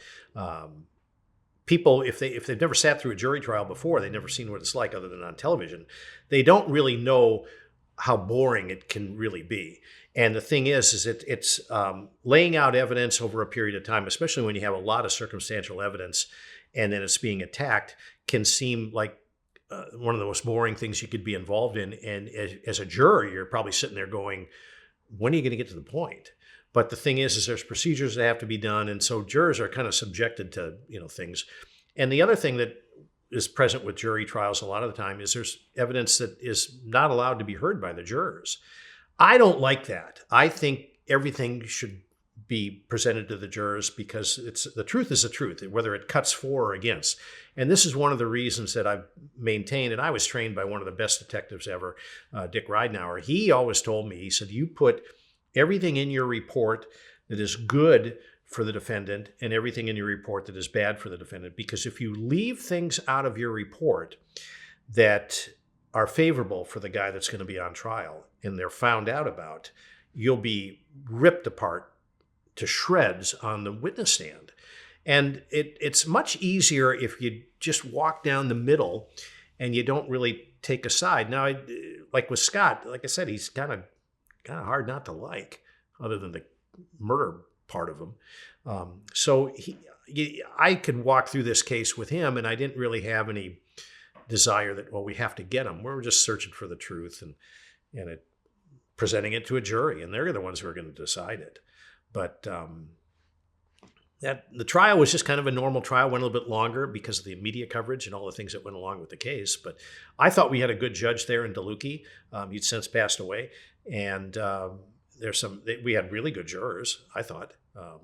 Speaker 6: People, if they've never sat through a jury trial before, they've never seen what it's like other than on television, they don't really know how boring it can really be. And the thing is it's laying out evidence over a period of time, especially when you have a lot of circumstantial evidence and then it's being attacked, can seem like one of the most boring things you could be involved in. And as a juror, you're probably sitting there going, when are you going to get to the point? But the thing is there's procedures that have to be done. And so jurors are kind of subjected to, things. And the other thing that is present with jury trials a lot of the time is there's evidence that is not allowed to be heard by the jurors. I don't like that. I think everything should be presented to the jurors because the truth is the truth, whether it cuts for or against. And this is one of the reasons that I've maintained, and I was trained by one of the best detectives ever, Dick Ridenour. He always told me, he said, you put everything in your report that is good for the defendant and everything in your report that is bad for the defendant. Because if you leave things out of your report that are favorable for the guy that's going to be on trial and they're found out about, you'll be ripped apart to shreds on the witness stand. And it's much easier if you just walk down the middle and you don't really take a side. Now, like with Scott, like I said, he's kind of hard not to like, other than the murder part of him. So I could walk through this case with him, and I didn't really have any desire that, we have to get him. We're just searching for the truth and presenting it to a jury, and they're the ones who are going to decide it. But the trial was just kind of a normal trial, went a little bit longer because of the media coverage and all the things that went along with the case. But I thought we had a good judge there in DeLucchi. He'd since passed away. And we had really good jurors, I thought. Of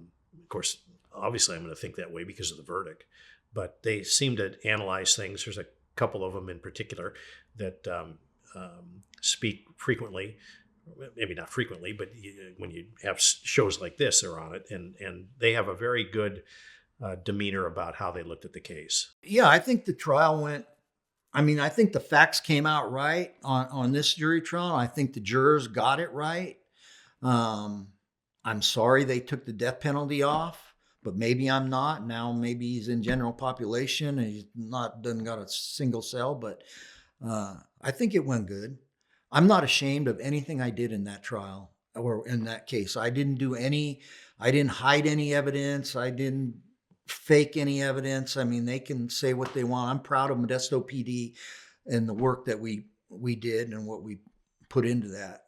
Speaker 6: course, obviously I'm going to think that way because of the verdict. But they seem to analyze things. There's a couple of them in particular that speak frequently. Maybe not frequently, but when you have shows like this, they're on it, and they have a very good demeanor about how they looked at the case.
Speaker 3: Yeah, I think the trial went. I think the facts came out right on this jury trial. I think the jurors got it right. I'm sorry they took the death penalty off, but maybe I'm not. Now maybe he's in general population and he's doesn't got a single cell, but I think it went good. I'm not ashamed of anything I did in that trial or in that case. I didn't hide any evidence. I didn't fake any evidence. They can say what they want. I'm proud of Modesto PD and the work that we did and what we put into that.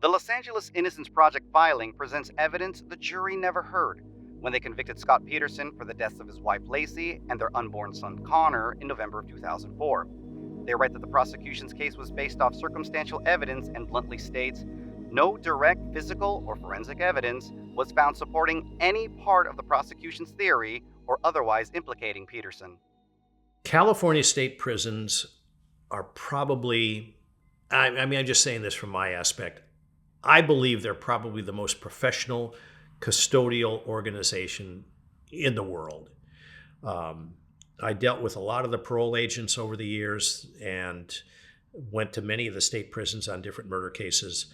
Speaker 10: The Los Angeles Innocence Project filing presents evidence the jury never heard when they convicted Scott Peterson for the deaths of his wife Laci and their unborn son Connor in November of 2004. They write that the prosecution's case was based off circumstantial evidence and bluntly states, no direct physical or forensic evidence was found supporting any part of the prosecution's theory or otherwise implicating Peterson.
Speaker 6: California state prisons are probably, I'm just saying this from my aspect, I believe they're probably the most professional custodial organization in the world. I dealt with a lot of the parole agents over the years and went to many of the state prisons on different murder cases.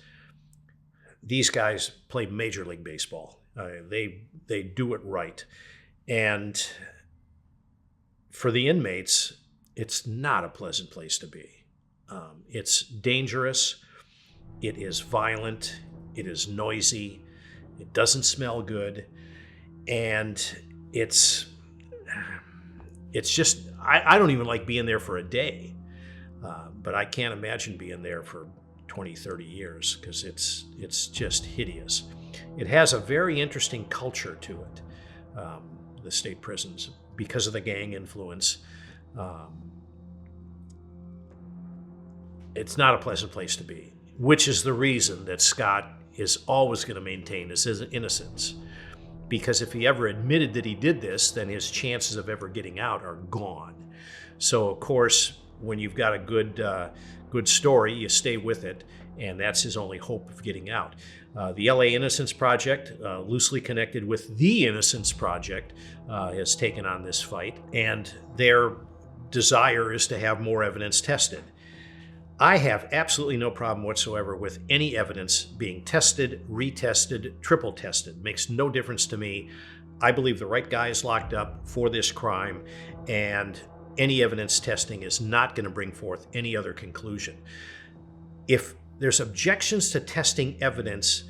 Speaker 6: These guys play Major League Baseball. They do it right. And for the inmates, it's not a pleasant place to be. It's dangerous. It is violent. It is noisy. It doesn't smell good. And it's just, I don't even like being there for a day. But I can't imagine being there for 20, 30 years because it's just hideous. It has a very interesting culture to it, the state prisons, because of the gang influence. It's not a pleasant place to be, which is the reason that Scott is always going to maintain his innocence. Because if he ever admitted that he did this, then his chances of ever getting out are gone. So, of course, when you've got a good story, you stay with it, and that's his only hope of getting out. The LA Innocence Project, loosely connected with the Innocence Project, has taken on this fight, and their desire is to have more evidence tested. I have absolutely no problem whatsoever with any evidence being tested, retested, triple tested. Makes no difference to me. I believe the right guy is locked up for this crime, and any evidence testing is not going to bring forth any other conclusion. If there's objections to testing evidence,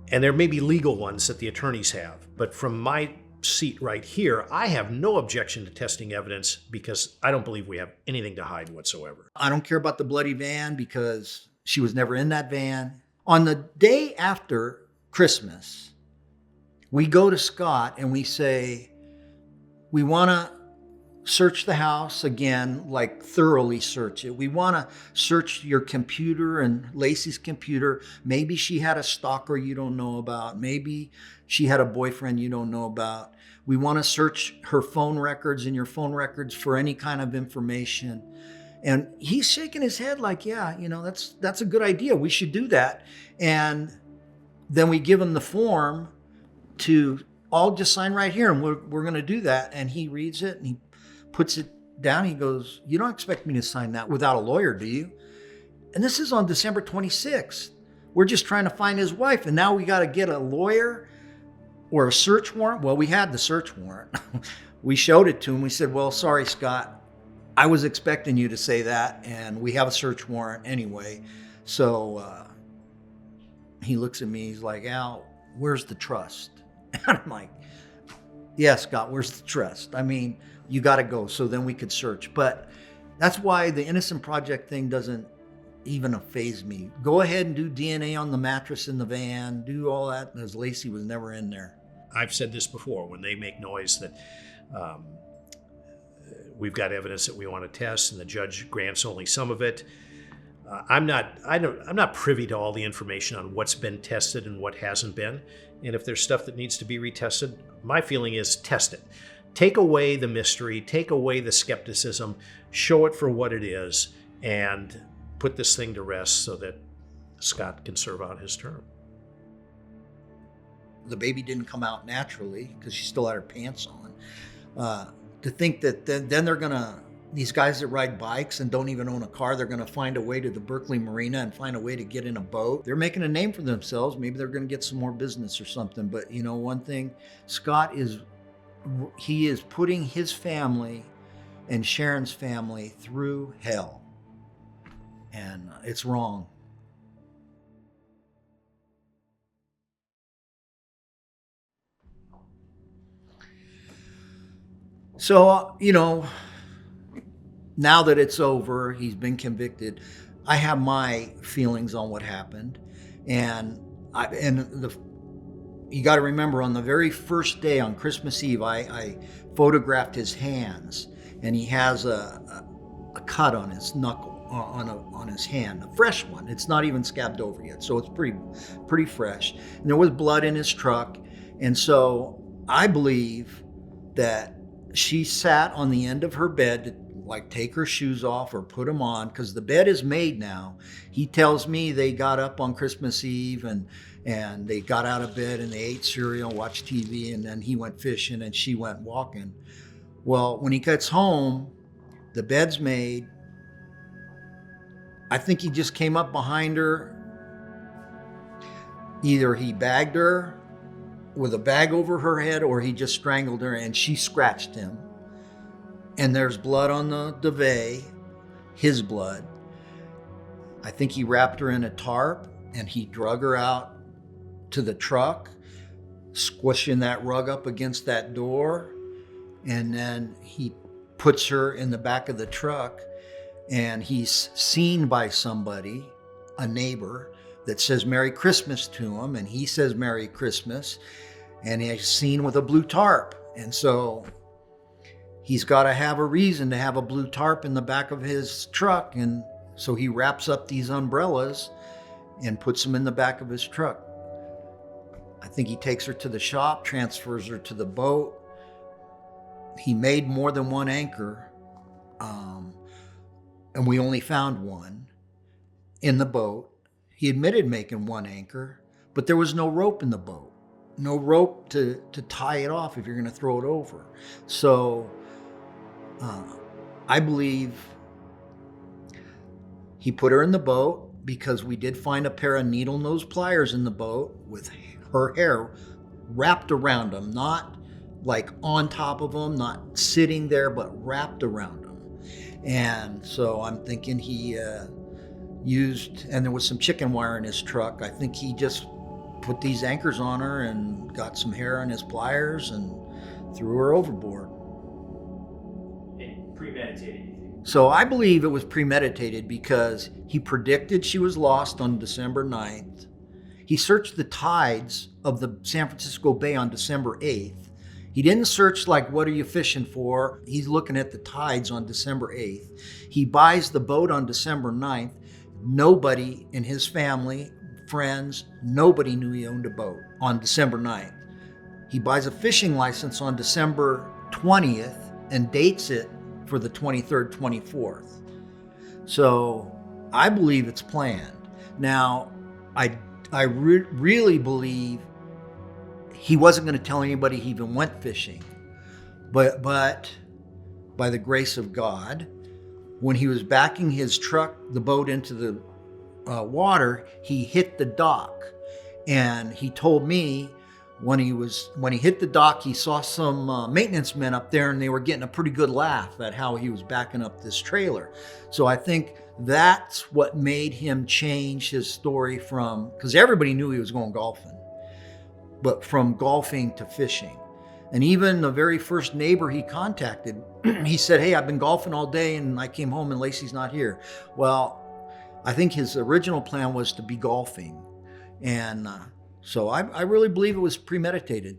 Speaker 6: and there may be legal ones that the attorneys have, but from my seat right here, I have no objection to testing evidence because I don't believe we have anything to hide whatsoever.
Speaker 3: I don't care about the bloody van because she was never in that van. On the day after Christmas, we go to Scott and we say, we want to search the house again, like thoroughly search it. We want to search your computer and Laci's computer. Maybe she had a stalker you don't know about. Maybe she had a boyfriend you don't know about. We want to search her phone records and your phone records for any kind of information. And he's shaking his head like, yeah, that's a good idea. We should do that. And then we give him the form to all just sign right here. And we're going to do that. And he reads it and he puts it down. He goes, you don't expect me to sign that without a lawyer, do you? And this is on December 26th. We're just trying to find his wife. And now we got to get a lawyer or a search warrant. Well, we had the search warrant. We showed it to him. We said, well, sorry, Scott, I was expecting you to say that. And we have a search warrant anyway. So he looks at me. He's like, Al, where's the trust? And I'm like, yeah, Scott, where's the trust? You got to go. So then we could search. But that's why the Innocence Project thing doesn't even faze me. Go ahead and do DNA on the mattress in the van. Do all that, because Laci was never in there.
Speaker 6: I've said this before. When they make noise that we've got evidence that we want to test and the judge grants only some of it, I'm not privy to all the information on what's been tested and what hasn't been. And if there's stuff that needs to be retested, my feeling is test it. Take away the mystery, take away the skepticism, show it for what it is, and put this thing to rest so that Scott can serve out his term.
Speaker 3: The baby didn't come out naturally because she still had her pants on. To think that then they're gonna, these guys that ride bikes and don't even own a car, they're gonna find a way to the Berkeley Marina and find a way to get in a boat. They're making a name for themselves. Maybe they're gonna get some more business or something. But you know, one thing, Scott is putting his family and Sharon's family through hell. And it's wrong. So, you know, now that it's over, he's been convicted, I have my feelings on what happened. And you got to remember, on the very first day, on Christmas Eve, I photographed his hands, and he has a cut on his knuckle, on his hand, a fresh one. It's not even scabbed over yet, so it's pretty fresh. And there was blood in his truck, and so I believe that she sat on the end of her bed to like take her shoes off or put them on, because the bed is made now. He tells me they got up on Christmas Eve and they got out of bed and they ate cereal, watched TV, and then he went fishing and she went walking. Well, when he gets home, the bed's made. I think he just came up behind her. Either he bagged her with a bag over her head, or he just strangled her and she scratched him. And there's blood on the duvet, his blood. I think he wrapped her in a tarp and he drug her out to the truck, squishing that rug up against that door. And then he puts her in the back of the truck, and he's seen by somebody, a neighbor, that says Merry Christmas to him, and he says Merry Christmas, and he's seen with a blue tarp. And so he's got to have a reason to have a blue tarp in the back of his truck, and so he wraps up these umbrellas and puts them in the back of his truck. I think he takes her to the shop, transfers her to the boat. He made more than one anchor, and we only found one in the boat. He admitted making one anchor, but there was no rope in the boat. No rope to tie it off if you're going to throw it over. So I believe he put her in the boat because we did find a pair of needle nose pliers in the boat with her hair wrapped around them, not like on top of them, not sitting there, but wrapped around them. And so I'm thinking he used, and there was some chicken wire in his truck. I think he just put these anchors on her and got some hair on his pliers and threw her overboard.
Speaker 15: Premeditated.
Speaker 3: So I believe it was premeditated because he predicted she was lost on December 9th. He searched the tides of the San Francisco Bay on December 8th. He didn't search like, what are you fishing for? He's looking at the tides on December 8th. He buys the boat on December 9th. Nobody in his family, friends, nobody knew he owned a boat on December 9th. He buys a fishing license on December 20th and dates it for the 23rd, 24th. So I believe it's planned. Now, I really believe he wasn't going to tell anybody he even went fishing. But by the grace of God, when he was backing his truck, the boat into the water, he hit the dock. And he told me when he hit the dock, he saw some maintenance men up there, and they were getting a pretty good laugh at how he was backing up this trailer. So I think that's what made him change his story from, because everybody knew he was going golfing, but from golfing to fishing. And even the very first neighbor he contacted, he said, hey, I've been golfing all day and I came home and Laci's not here. Well, I think his original plan was to be golfing. And so I really believe it was premeditated.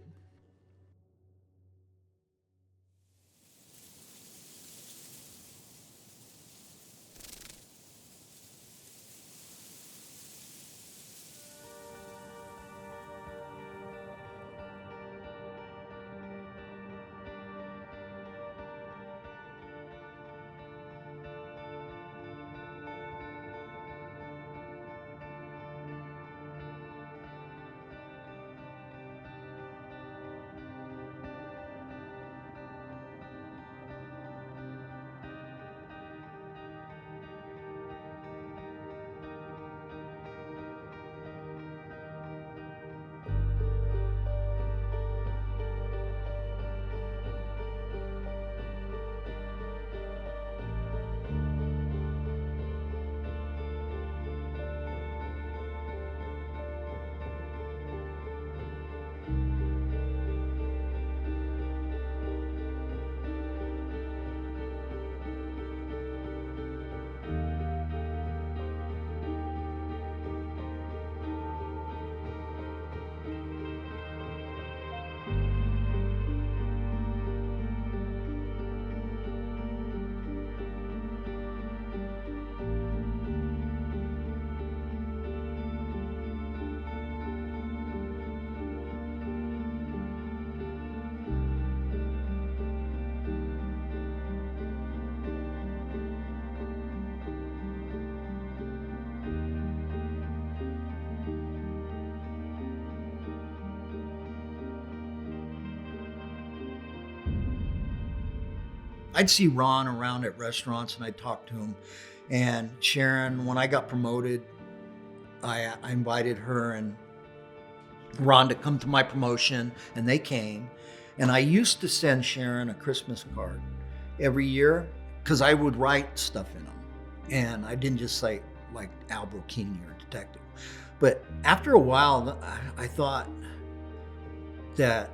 Speaker 3: I'd see Ron around at restaurants and I'd talk to him. And Sharon, when I got promoted, I invited her and Ron to come to my promotion, and they came. And I used to send Sharon a Christmas card every year because I would write stuff in them. And I didn't just say like Al Brocchini or detective. But after a while, I thought that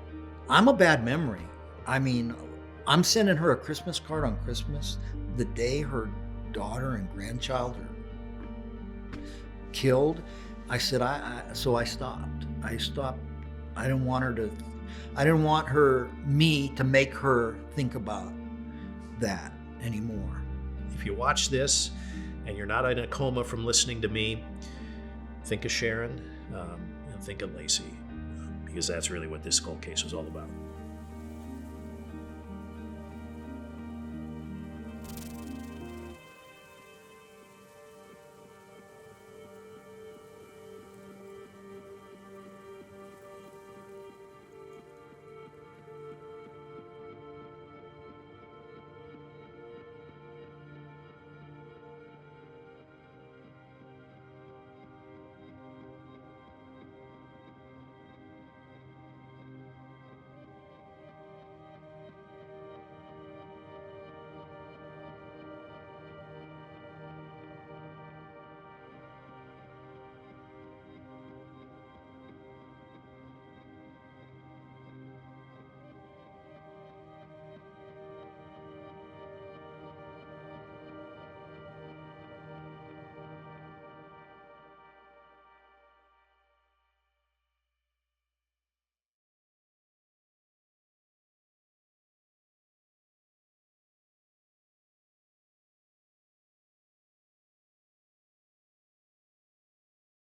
Speaker 3: I'm a bad memory. I mean, I'm sending her a Christmas card on Christmas, the day her daughter and grandchild are killed. I said, so I stopped. I didn't want me to make her think about that anymore.
Speaker 6: If you watch this and you're not in a coma from listening to me, think of Sharon and think of Laci, because that's really what this cold case was all about.